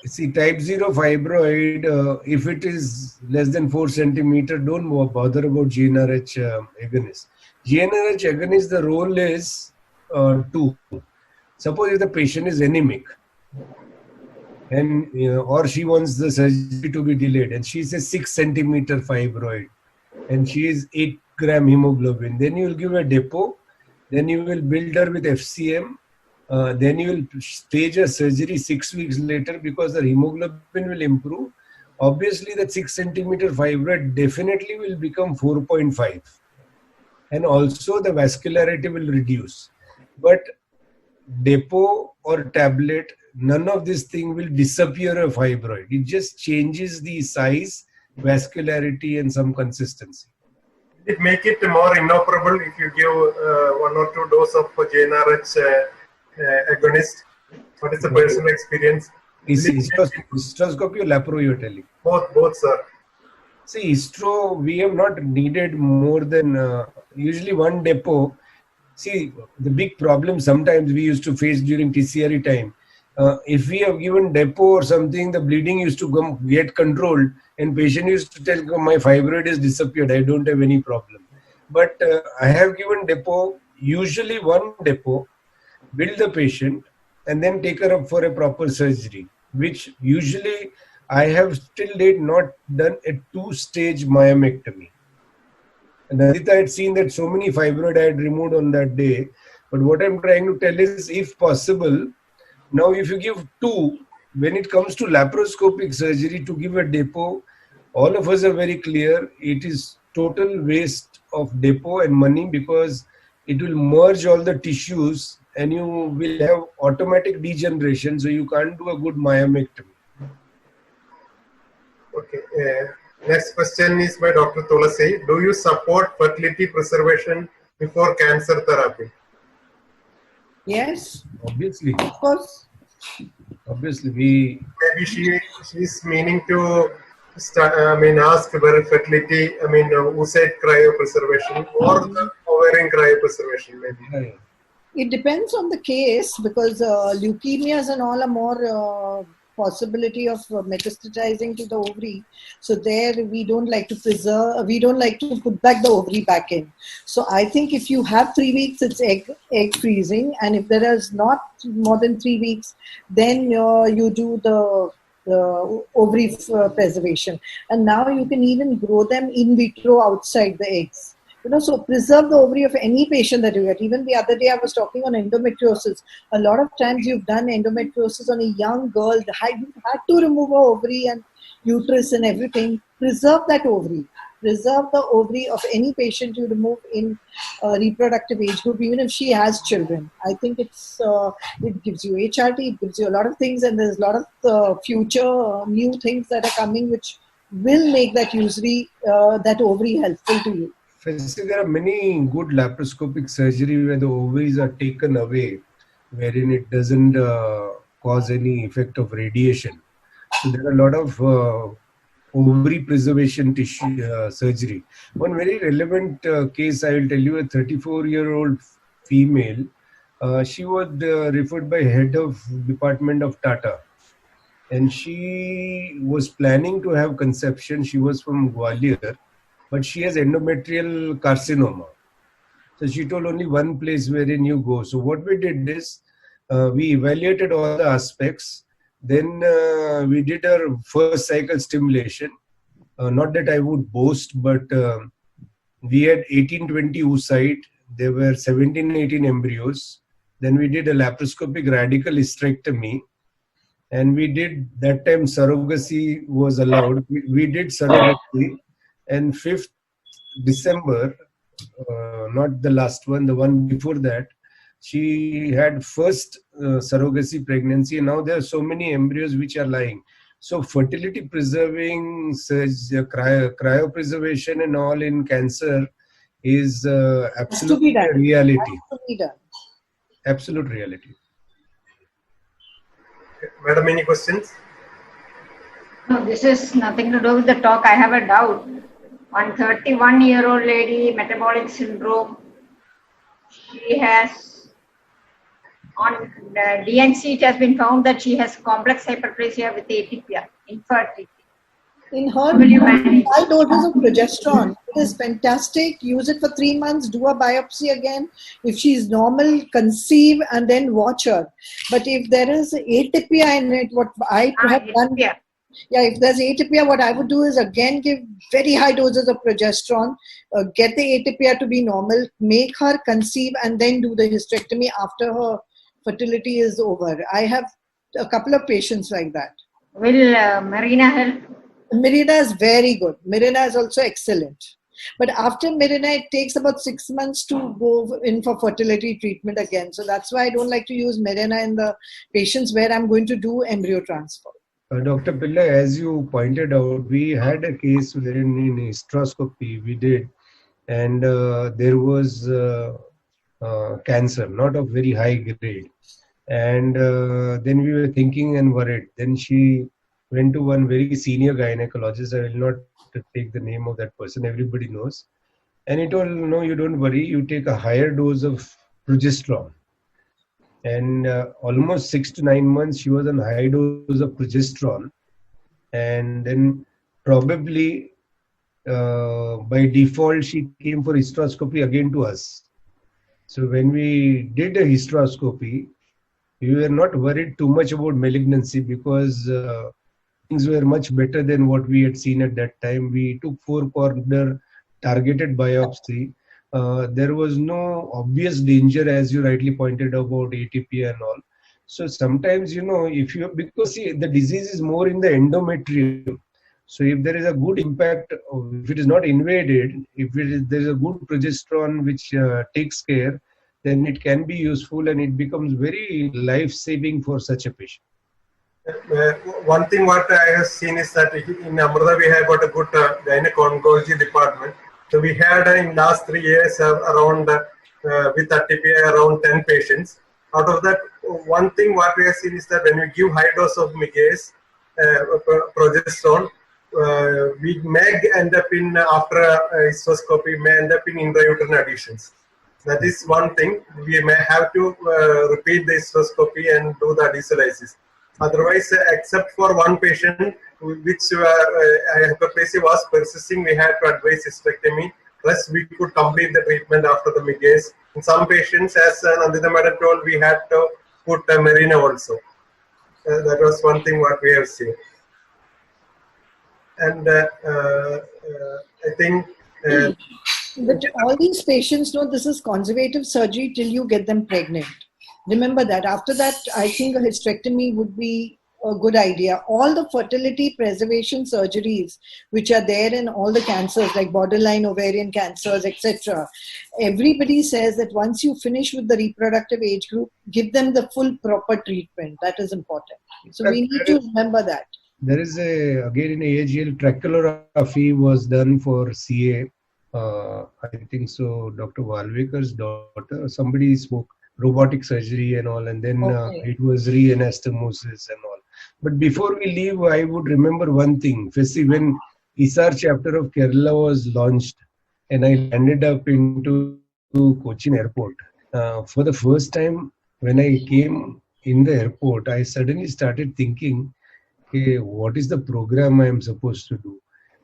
See, type 0 fibroid, if it is less than 4 centimeter, don't bother about GnRH agonist. GnRH agonist, the role is 2. Suppose if the patient is anemic, and or she wants the surgery to be delayed, and she is a 6 centimeter fibroid, and she is 8 gram hemoglobin, then you will give a depot, then you will build her with FCM, then you will stage a surgery 6 weeks later because the hemoglobin will improve. Obviously, that 6 centimeter fibroid definitely will become 4.5, and also the vascularity will reduce. But depot or tablet, none of this thing will disappear a fibroid. It just changes the size, vascularity, and some consistency. It make it more inoperable if you give 1 or 2 doses of GnRH agonist. What is the personal experience? Is hysteroscopy or lapro you are telling? Both, sir. See, hystero, we have not needed more than usually 1 depot. See, the big problem sometimes we used to face during TCRE time. If we have given depot or something, the bleeding used to get controlled, and patient used to tell, my fibroid has disappeared, I don't have any problem. But I have given depot, usually 1 depot, build the patient, and then take her up for a proper surgery, which usually I have still date not done a 2-stage myomectomy. And Aditya had seen that so many fibroid I had removed on that day. But what I'm trying to tell is, if possible, now if you give 2, when it comes to laparoscopic surgery, to give a depot, all of us are very clear, it is total waste of depot and money, because it will merge all the tissues and you will have automatic degeneration, so you can't do a good myomectomy. Okay. Next question is by Dr. Tulasi. Do you support fertility preservation before cancer therapy? Yes. Obviously. Of course. Obviously, maybe she's meaning to ask whether fertility, oocyte cryopreservation or the ovarian cryopreservation, maybe. It depends on the case, because leukemias and all are more possibility of metastatizing to the ovary. So there we don't like to preserve, we don't like to put back the ovary back in. So I think if you have 3 weeks, it's egg freezing. And if there is not more than 3 weeks, then you do the ovary preservation. And now you can even grow them in vitro outside the eggs. So preserve the ovary of any patient that you get. Even the other day I was talking on endometriosis. A lot of times you've done endometriosis on a young girl. You've had to remove her ovary and uterus and everything. Preserve that ovary. Preserve the ovary of any patient you remove in reproductive age group, even if she has children. I think it gives you HRT, it gives you a lot of things, and there's a lot of future new things that are coming which will make that that ovary helpful to you. Firstly, there are many good laparoscopic surgery where the ovaries are taken away, wherein it doesn't cause any effect of radiation. So there are a lot of ovary preservation tissue surgery. One very relevant case I will tell you: a 34-year-old female. She was referred by head of department of Tata, and she was planning to have conception. She was from Gwalior, but she has endometrial carcinoma. So she told only one place wherein you go. So what we did is we evaluated all the aspects. Then we did our first cycle stimulation. Not that I would boast, but we had 18-20 oocyte. There were 17-18 embryos. Then we did a laparoscopic radical hysterectomy. And we did, that time surrogacy was allowed. We did surrogacy. And 5th December, not the last one, the one before that, she had first surrogacy pregnancy. And now there are so many embryos which are lying. So fertility preserving, cryopreservation and all in cancer is absolutely a reality. Absolute reality. Madam, any questions? No, this is nothing to do with the talk. I have a doubt. One 31-year-old lady, metabolic syndrome. She has, on DNC, it has been found that she has complex hyperplasia with atypia, infertility. In her, high doses of progesterone. It is fantastic. Use it for 3 months. Do a biopsy again. If she is normal, conceive and then watch her. But if there is atypia in it, what I have done, if there's atypia, what I would do is again give very high doses of progesterone, get the atypia to be normal, make her conceive, and then do the hysterectomy after her fertility is over. I have a couple of patients like that. Will Marina help? Mirena is very good. Mirena is also excellent. But after Mirena, it takes about 6 months to go in for fertility treatment again. So that's why I don't like to use Mirena in the patients where I'm going to do embryo transfer. Dr. Pillai, as you pointed out, we had a case wherein in hysteroscopy we did, and there was cancer, not of very high grade. And then we were thinking and worried. Then she went to one very senior gynecologist. I will not take the name of that person. Everybody knows. And he told, no, you don't worry. You take a higher dose of progesterone. And almost 6 to 9 months, she was on high dose of progesterone. And then probably by default, she came for hysteroscopy again to us. So when we did a hysteroscopy, we were not worried too much about malignancy because things were much better than what we had seen at that time. We took 4-corner targeted biopsy. There was no obvious danger, as you rightly pointed about ATP and all. So sometimes, because the disease is more in the endometrium. So if there is a good impact, if it is not invaded, there is a good progesterone which takes care, then it can be useful and it becomes very life-saving for such a patient. One thing what I have seen is that in Amrita we have got a good gynec-oncology department. So we had in last 3 years around with ATP around 10 patients. Out of that, one thing what we have seen is that when we give high dose of Migase, progesterone, we may end up in after hysteroscopy may end up in intrauterine adhesions. That is one thing. We may have to repeat the hysteroscopy and do the adhesiolisis. Otherwise, except for one patient which hyperplasia was persisting, we had to advise hysterectomy. Rest we could complete the treatment after the Migase. In some patients, as Nandita Madam told, we had to put Marina also. That was one thing what we have seen. and I think But all these patients know this is conservative surgery till you get them pregnant. Remember that. After that, I think a hysterectomy would be a good idea. All the fertility preservation surgeries which are there in all the cancers like borderline ovarian cancers, etc. Everybody says that once you finish with the reproductive age group, give them the full proper treatment. That is important. So we need to remember that. There is again in AHL, tracheography was done for CA. I think so, Dr. Walvekar's daughter, somebody spoke robotic surgery and all, and then it was re-anastomosis and all. But before we leave, I would remember one thing. Firstly, when ISAR chapter of Kerala was launched, and I landed up into Cochin airport, for the first time when I came in the airport, I suddenly started thinking, okay, what is the program I am supposed to do?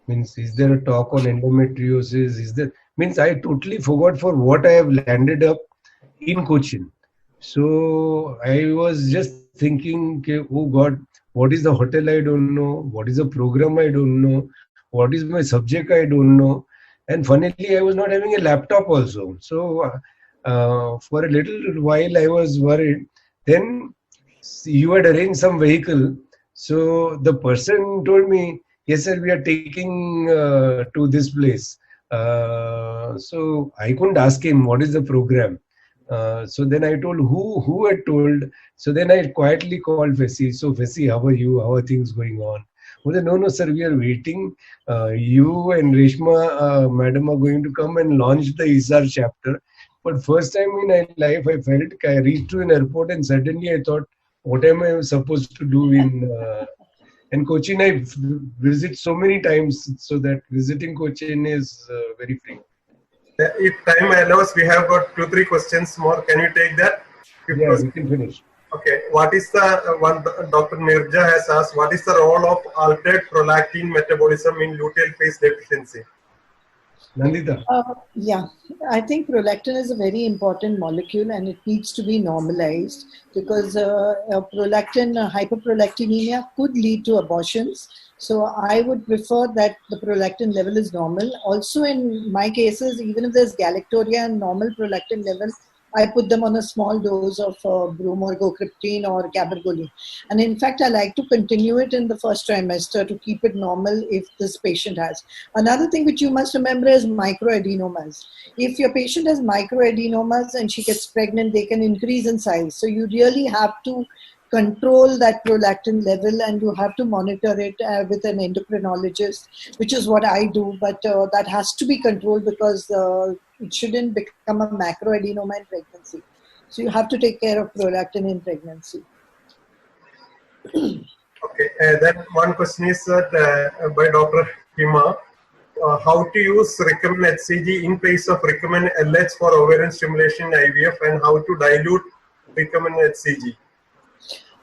Means, is there a talk on endometriosis? Is there, means I totally forgot for what I have landed up in Cochin. So I was just thinking, okay, oh God, what is the hotel? I don't know. What is the program? I don't know. What is my subject? I don't know. And funnily, I was not having a laptop also. So for a little while, I was worried. Then you had arranged some vehicle. So the person told me, yes, sir, we are taking to this place. So I couldn't ask him, what is the program? So then I told who had told. So then I quietly called Fessy. So Fessy, how are you? How are things going on? He said, no, sir, we are waiting. You and Reshma, madam, are going to come and launch the ISAR chapter. But first time in my life, I felt I reached to an airport and suddenly I thought, what am I supposed to do in Cochin? I visit so many times, so that visiting Cochin is very free. If time allows, we have got 2-3 questions more. Can you take that? Yeah, we can finish. Okay. What is the one Dr. Nirja has asked? What is the role of altered prolactin metabolism in luteal phase deficiency? Nandita. Yeah, I think prolactin is a very important molecule and it needs to be normalized because prolactin hyperprolactinemia could lead to abortions. So I would prefer that the prolactin level is normal. Also in my cases, even if there's galactoria and normal prolactin level, I put them on a small dose of bromorgocriptine or cabergoline. And in fact, I like to continue it in the first trimester to keep it normal if this patient has. Another thing which you must remember is microadenomas. If your patient has microadenomas and she gets pregnant, they can increase in size. So you really have to control that prolactin level and you have to monitor it with an endocrinologist, which is what I do. But that has to be controlled because it shouldn't become a macroadenoma in pregnancy. So you have to take care of prolactin in pregnancy. Okay, then one question is by Dr. Hima. How to use recombinant HCG in place of recombinant LH for ovarian stimulation IVF and how to dilute recombinant HCG?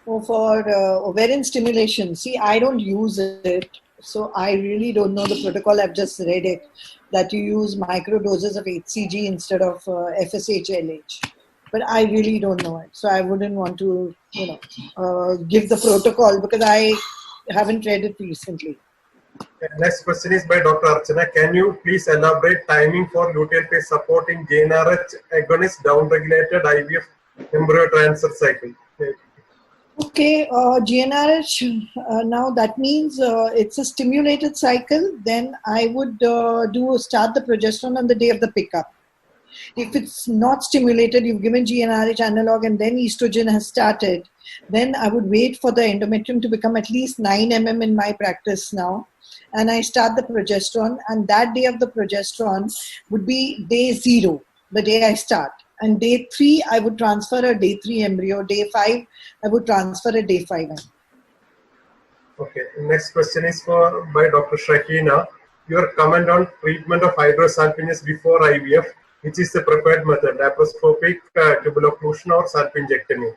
Oh, for ovarian stimulation, see, I don't use it. So I really don't know the protocol. I've just read it that you use micro doses of HCG instead of FSH-LH. But I really don't know it. So I wouldn't want to, give the protocol because I haven't read it recently. Next question is by Dr. Archana. Can you please elaborate timing for luteal phase support in GnRH agonist downregulated IVF embryo transfer cycle? Okay, GnRH, now that means it's a stimulated cycle. Then I would start the progesterone on the day of the pickup. If it's not stimulated, you've given GnRH analog and then estrogen has started, then I would wait for the endometrium to become at least 9 mm in my practice now. And I start the progesterone, and that day of the progesterone would be day 0, the day I start. And day 3, I would transfer a day 3 embryo. Day 5, I would transfer a day 5 embryo. Okay, next question is by Dr. Shakina. Your comment on treatment of hydrosalpingus before IVF, which is the preferred method, laparoscopic tubal occlusion or salpingectomy?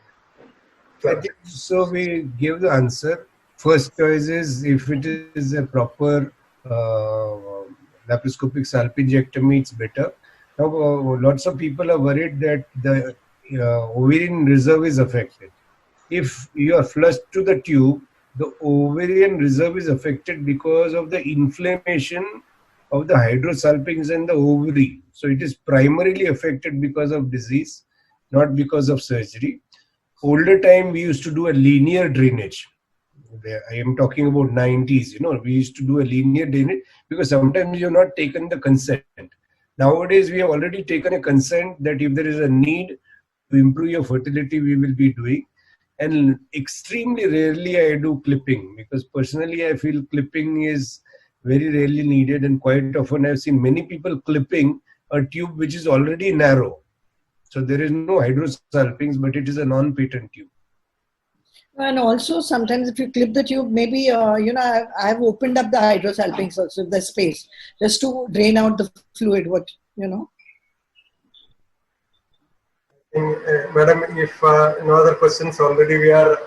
So we give the answer. First choice is if it is a proper laparoscopic salpingectomy, it's better. Now, lots of people are worried that the ovarian reserve is affected. If you are flushed to the tube, the ovarian reserve is affected because of the inflammation of the hydrosalpinx and the ovary. So it is primarily affected because of disease, not because of surgery. Older time we used to do a linear drainage. I am talking about 90s, we used to do a linear drainage because sometimes you have not taken the consent. Nowadays we have already taken a consent that if there is a need to improve your fertility, we will be doing. And extremely rarely I do clipping, because personally I feel clipping is very rarely needed, and quite often I've seen many people clipping a tube which is already narrow. So there is no hydrosalpinx, but it is a non-patent tube. And also sometimes if you clip the tube, maybe, I've opened up the hydrosalpinx also, the space, just to drain out the fluid, Madam, if no other questions, already we are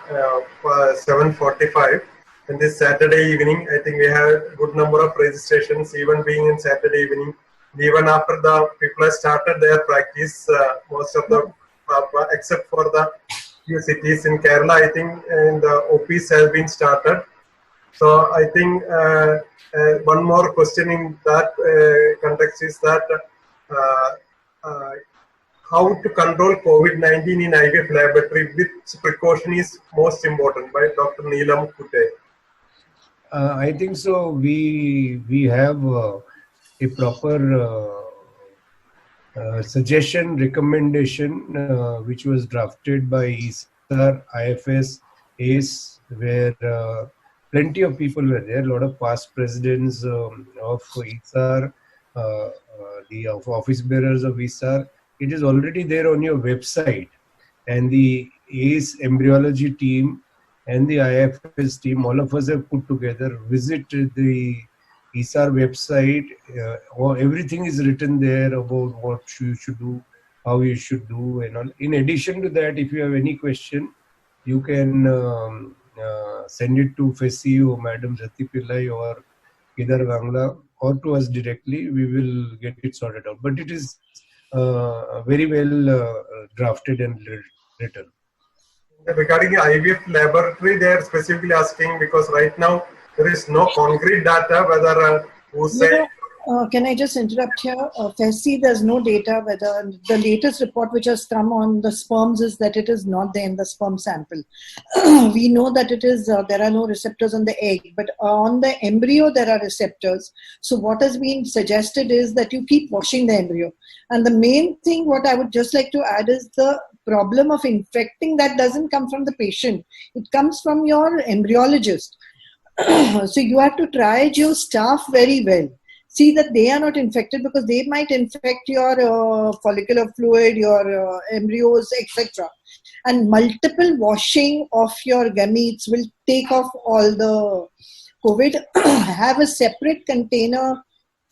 7:45, and this Saturday evening, I think we have a good number of registrations, even being in Saturday evening. Even after the people have started their practice, most of the, except for the few cities in Kerala, I think the OPs have been started. So I think one more question in that context is that how to control COVID-19 in IVF laboratory, which precaution is most important, by Dr. Neelam Kutte? I think so. We have a proper suggestion, recommendation, which was drafted by ISAR, IFS, ACE, where plenty of people were there. A lot of past presidents of ISAR, the office bearers of ISAR. It is already there on your website, and the ACE embryology team and the IFS team, all of us have put together, visit the ISAR website. Everything is written there about what you should do, how you should do, and all. In addition to that, if you have any question, you can send it to FESI or Madam Jati Pillai or Kedar Gangla, or to us directly. We will get it sorted out. But it is very well drafted and written. Regarding the IVF laboratory, they are specifically asking, because right now there is no concrete data whether who said. Can I just interrupt here? FESI, there's no data whether the latest report which has come on the sperms is that it is not there in the sperm sample. We know that it is, there are no receptors on the egg, but on the embryo there are receptors. So what has been suggested is that you keep washing the embryo. And the main thing what I would just like to add is the problem of infecting that doesn't come from the patient. It comes from your embryologist. So you have to try your staff very well. See that they are not infected, because they might infect your follicular fluid, your embryos, etc. And multiple washing of your gametes will take off all the COVID. Have a separate container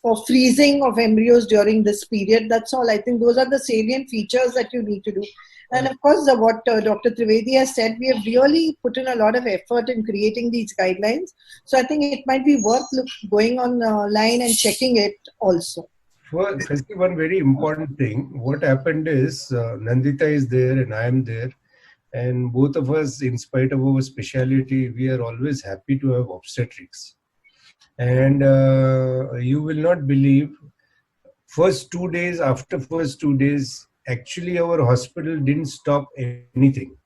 for freezing of embryos during this period. That's all. I think those are the salient features that you need to do. And of course, what Dr. Trivedi has said, we have really put in a lot of effort in creating these guidelines. So I think it might be worth going online and checking it also. First, one very important thing. What happened is, Nandita is there and I am there. And both of us, in spite of our speciality, we are always happy to have obstetrics. And you will not believe, after first 2 days, actually our hospital didn't stop anything.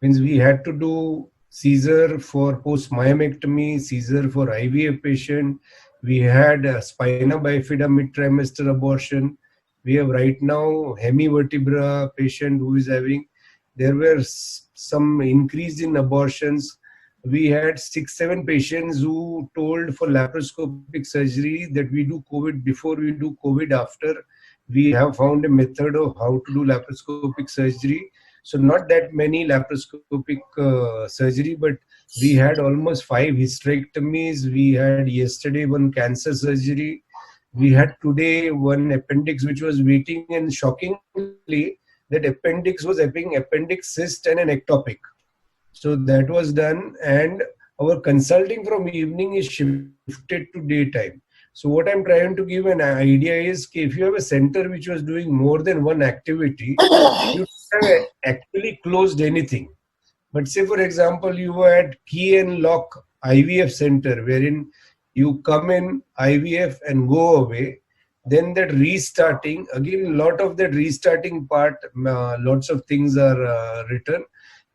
Means we had to do Caesar for post-myomectomy, Caesar for IVF patient. We had a spina bifida mid-trimester abortion. We have right now hemivertebra patient who is having. There were some increase in abortions. We had 6-7 patients who told for laparoscopic surgery that we do COVID before, we do COVID after. We have found a method of how to do laparoscopic surgery. So not that many laparoscopic surgery, but we had almost 5 hysterectomies. We had yesterday one cancer surgery. We had today one appendix which was waiting, and shockingly, that appendix was having appendix cyst and an ectopic. So that was done, and our consulting from evening is shifted to daytime. So what I'm trying to give an idea is, if you have a center which was doing more than one activity, you have actually closed anything. But say, for example, you were at key and lock IVF center, wherein you come in IVF and go away, then that restarting, again, a lot of that restarting part, lots of things are written.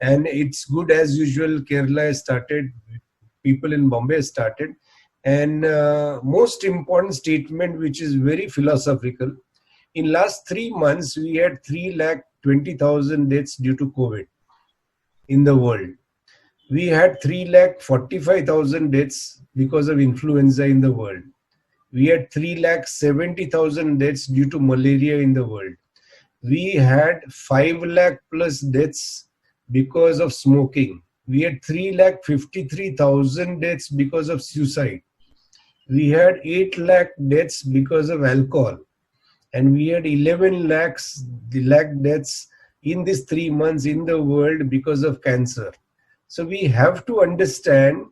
And it's good as usual. Kerala has started, people in Bombay has started. And most important statement, which is very philosophical. In last 3 months, we had 3,20,000 deaths due to COVID in the world. We had 3,45,000 deaths because of influenza in the world. We had 3,70,000 deaths due to malaria in the world. We had 5 lakh plus deaths because of smoking. We had 3,53,000 deaths because of suicide. We had 8 lakh deaths because of alcohol. And we had 11 lakh deaths in these 3 months in the world because of cancer. So we have to understand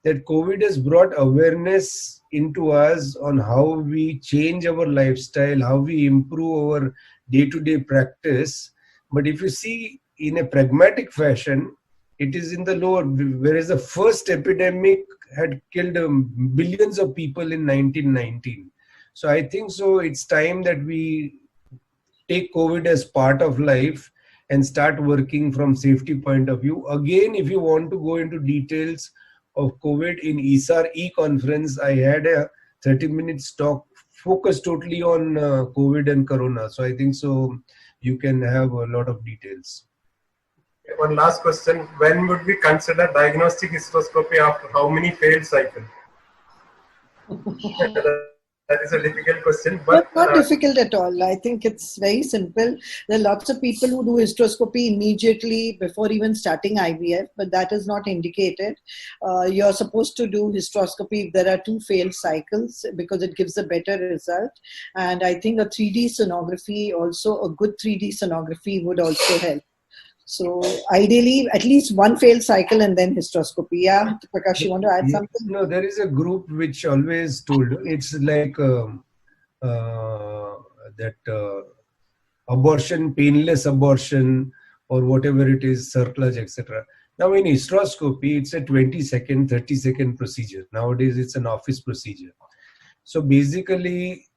that COVID has brought awareness into us on how we change our lifestyle, how we improve our day-to-day practice. But if you see in a pragmatic fashion, it is in the lower, whereas the first epidemic had killed billions of people in 1919. So I think so it's time that we take COVID as part of life and start working from safety point of view. Again, if you want to go into details of COVID in ISAR e-conference, I had a 30-minute talk focused totally on COVID and Corona. So I think so you can have a lot of details. One last question. When would we consider diagnostic hysteroscopy after how many failed cycles? That is a difficult question. But not difficult at all. I think it's very simple. There are lots of people who do hysteroscopy immediately before even starting IVF, but that is not indicated. You're supposed to do hysteroscopy if there are 2 failed cycles because it gives a better result. And I think a 3D sonography, also a good 3D sonography would also help. So ideally, at least 1 failed cycle and then hysteroscopy. Yeah, Prakash, you want to add something? No, there is a group which always told it's like abortion, painless abortion, or whatever it is, cerclage, etc. Now in hysteroscopy, it's a 20-second, 30-second procedure. Nowadays, it's an office procedure. So basically,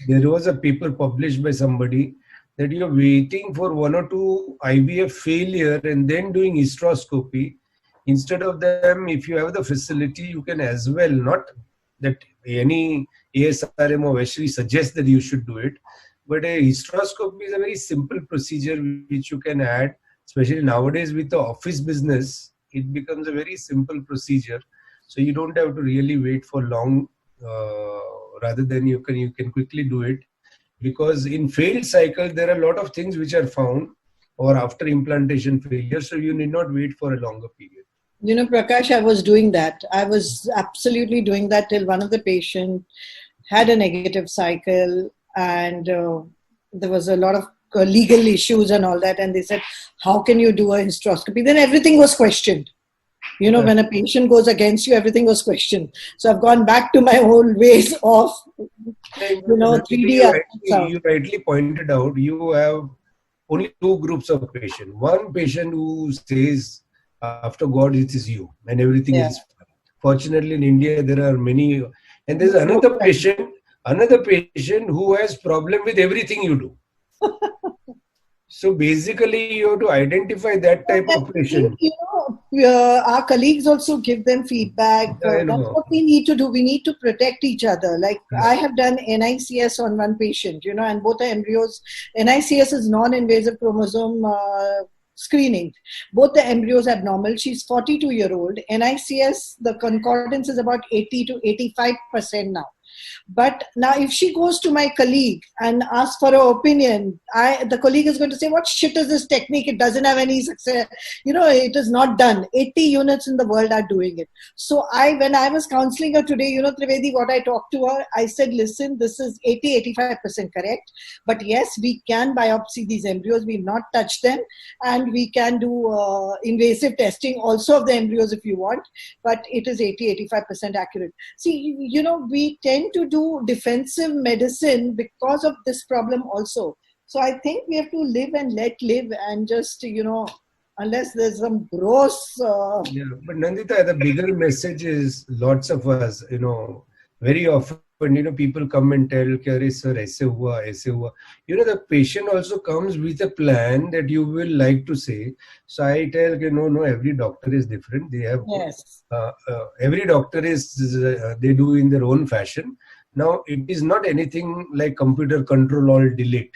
there was a paper published by somebody that you're waiting for 1 or 2 IVF failure and then doing hysteroscopy. Instead of them, if you have the facility, you can as well, not that any ASRM or Veshri suggests that you should do it, but a hysteroscopy is a very simple procedure which you can add, especially nowadays with the office business, it becomes a very simple procedure. So you don't have to really wait for long, rather than you can quickly do it. Because in failed cycle, there are a lot of things which are found or after implantation failure. So you need not wait for a longer period. You know, Prakash, I was doing that. I was absolutely doing that till one of the patients had a negative cycle and there was a lot of legal issues and all that. And they said, how can you do a hysteroscopy? Then everything was questioned. You know, when a patient goes against you, everything was questioned. So I've gone back to my old ways of, 3D. You rightly pointed out, you have only 2 groups of patients. One patient who says, after God, it is you, and everything is fine. Fortunately, in India, there are many. And there's another patient who has problem with everything you do. So basically, you have to identify that type of patient. Our colleagues also give them feedback. That's what we need to do. We need to protect each other. Like I have done NICS on one patient, and both the embryos. NICS is non-invasive chromosome screening. Both the embryos abnormal. She's 42-year-old. NICS, the concordance is about 80 to 85% now. But now if she goes to my colleague and asks for her opinion, the colleague is going to say, what shit is this technique? It doesn't have any success. It is not done. 80 units in the world are doing it. So when I was counseling her today, Trivedi, what I talked to her, I said, listen, this is 80-85% correct. But yes, we can biopsy these embryos. We've not touched them. And we can do invasive testing also of the embryos if you want. But it is 80-85% accurate. See, we tend to do defensive medicine because of this problem also. So I think we have to live and let live and just, unless there's some gross. Yeah, but Nandita, the bigger message is lots of us, very often, people come and tell, कि अरे sir, ऐसे हुआ, ऐसे हुआ. The patient also comes with a plan that you will like to say. So I tell, no, every doctor is different. They have, Yes. every doctor they do in their own fashion. Now, it is not anything like computer control or delete.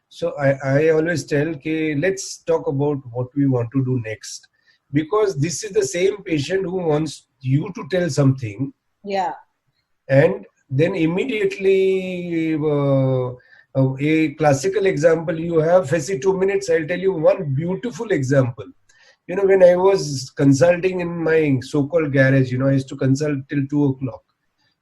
So I always tell, okay, let's talk about what we want to do next. Because this is the same patient who wants you to tell something. Yeah. And then immediately, a classical example you have, Fessy, 2 minutes, I'll tell you one beautiful example. When I was consulting in my so-called garage, I used to consult till 2 o'clock.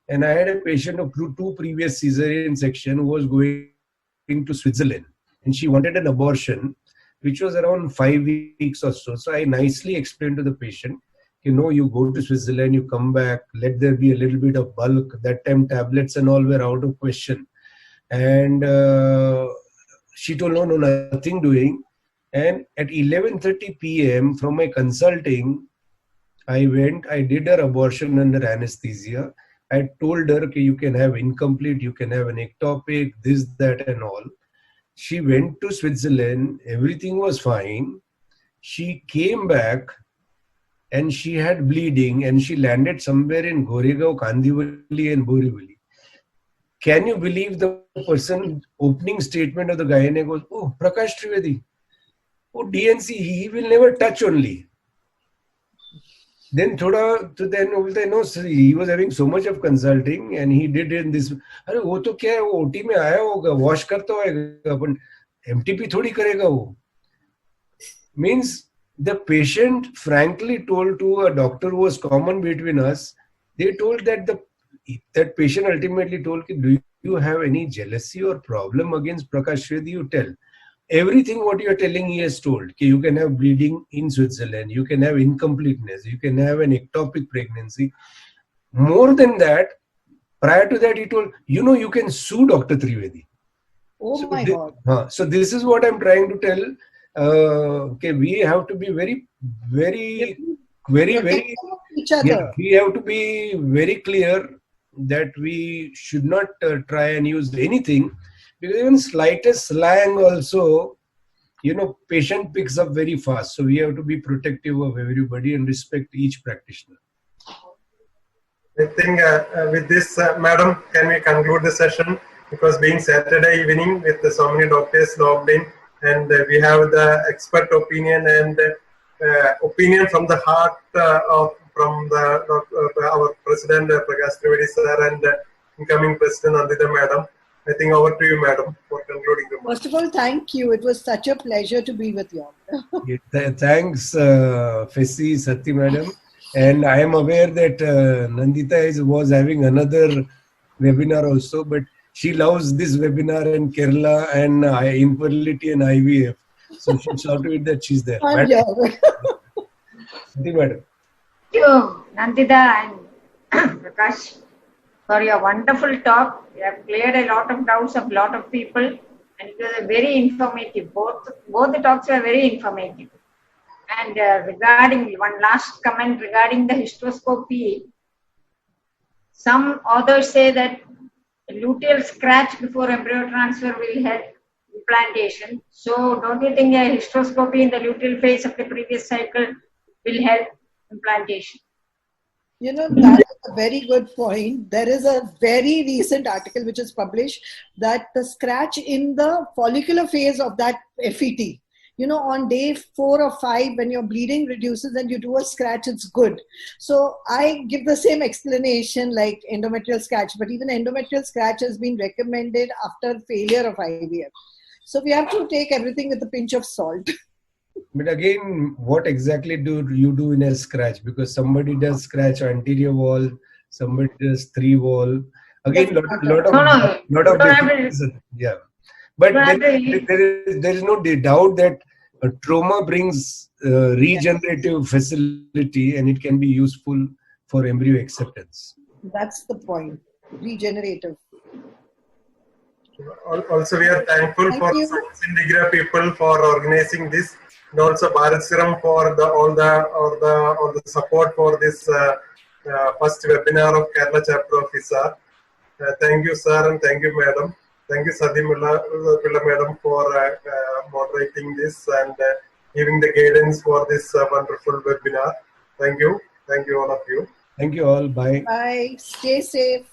And I had a patient of two previous cesarean section who was going to Switzerland. And she wanted an abortion, which was around 5 weeks or so. So I nicely explained to the patient, you go to Switzerland, you come back, let there be a little bit of bulk. That time tablets and all were out of question. And she told, no, nothing doing. And at 11:30 p.m. from my consulting, I did her abortion under anesthesia. I told her, okay, you can have incomplete, you can have an ectopic, this, that, and all. She went to Switzerland, everything was fine. She came back and she had bleeding and she landed somewhere in Goregaon, Kandivali and Borivali. Can you believe the person opening statement of the gynae goes, oh, Prakash Trivedi, oh, DNC, he will never touch only. Then he was having so much of consulting and he did in this. अरे वो तो क्या है वो OT में आया होगा wash करता होगा अपन MTP थोड़ी करेगा वो. Means the patient frankly told to a doctor who was common between us. They told that that patient ultimately told, do you have any jealousy or problem against Prakash Trivedi? You tell. Everything what you are telling he has told. You can have bleeding in Switzerland, you can have incompleteness, you can have an ectopic pregnancy. More than that, prior to that he told, you can sue Dr. Trivedi. Oh so my God. So this is what I'm trying to tell. We have to be very each other. Yeah, we have to be very clear that we should not try and use anything. Because even slightest slang also, patient picks up very fast. So we have to be protective of everybody and respect each practitioner. I think with this, madam, can we conclude the session? Because being Saturday evening with so many doctors logged in, and we have the expert opinion and opinion from the heart from our president, Progestrones sir, and incoming president, Nandita madam. I think over to you, madam, for concluding remarks. First of all, thank you. It was such a pleasure to be with you. Thanks, Fessy, Sati madam. And I am aware that Nandita was having another webinar also, but she loves this webinar in Kerala and infertility and IVF. So she saw to it that she's there. Sati madam. Thank you, Nandita and Prakash, for your wonderful talk. You have cleared a lot of doubts of a lot of people, and it was very informative. Both the talks were very informative. And regarding one last comment regarding the hysteroscopy, some authors say that luteal scratch before embryo transfer will help implantation. So, don't you think a hysteroscopy in the luteal phase of the previous cycle will help implantation? That is a very good point. There is a very recent article which is published that the scratch in the follicular phase of that FET, on day 4 or 5, when your bleeding reduces and you do a scratch, it's good. So I give the same explanation like endometrial scratch, but even endometrial scratch has been recommended after failure of IVF. So we have to take everything with a pinch of salt. But again, what exactly do you do in a scratch? Because somebody does scratch anterior wall, somebody does 3 wall. Again, lot of differences. Yeah. But there is no doubt that trauma brings regenerative facility and it can be useful for embryo acceptance. That's the point. Regenerative. Also, we are thankful for Integra people for organizing this and also Bharat Serum for all the support for this first webinar of Kerala chapter of ISAR. Thank you, sir, and thank you, madam. Thank you, Pilla madam, for moderating this and giving the guidance for this wonderful webinar. Thank you. Thank you, all of you. Thank you all. Bye. Bye. Stay safe.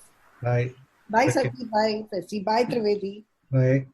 Bye. Bye, Okay. Sati. Bye, Fesi. Bye, Trivedi. Bye.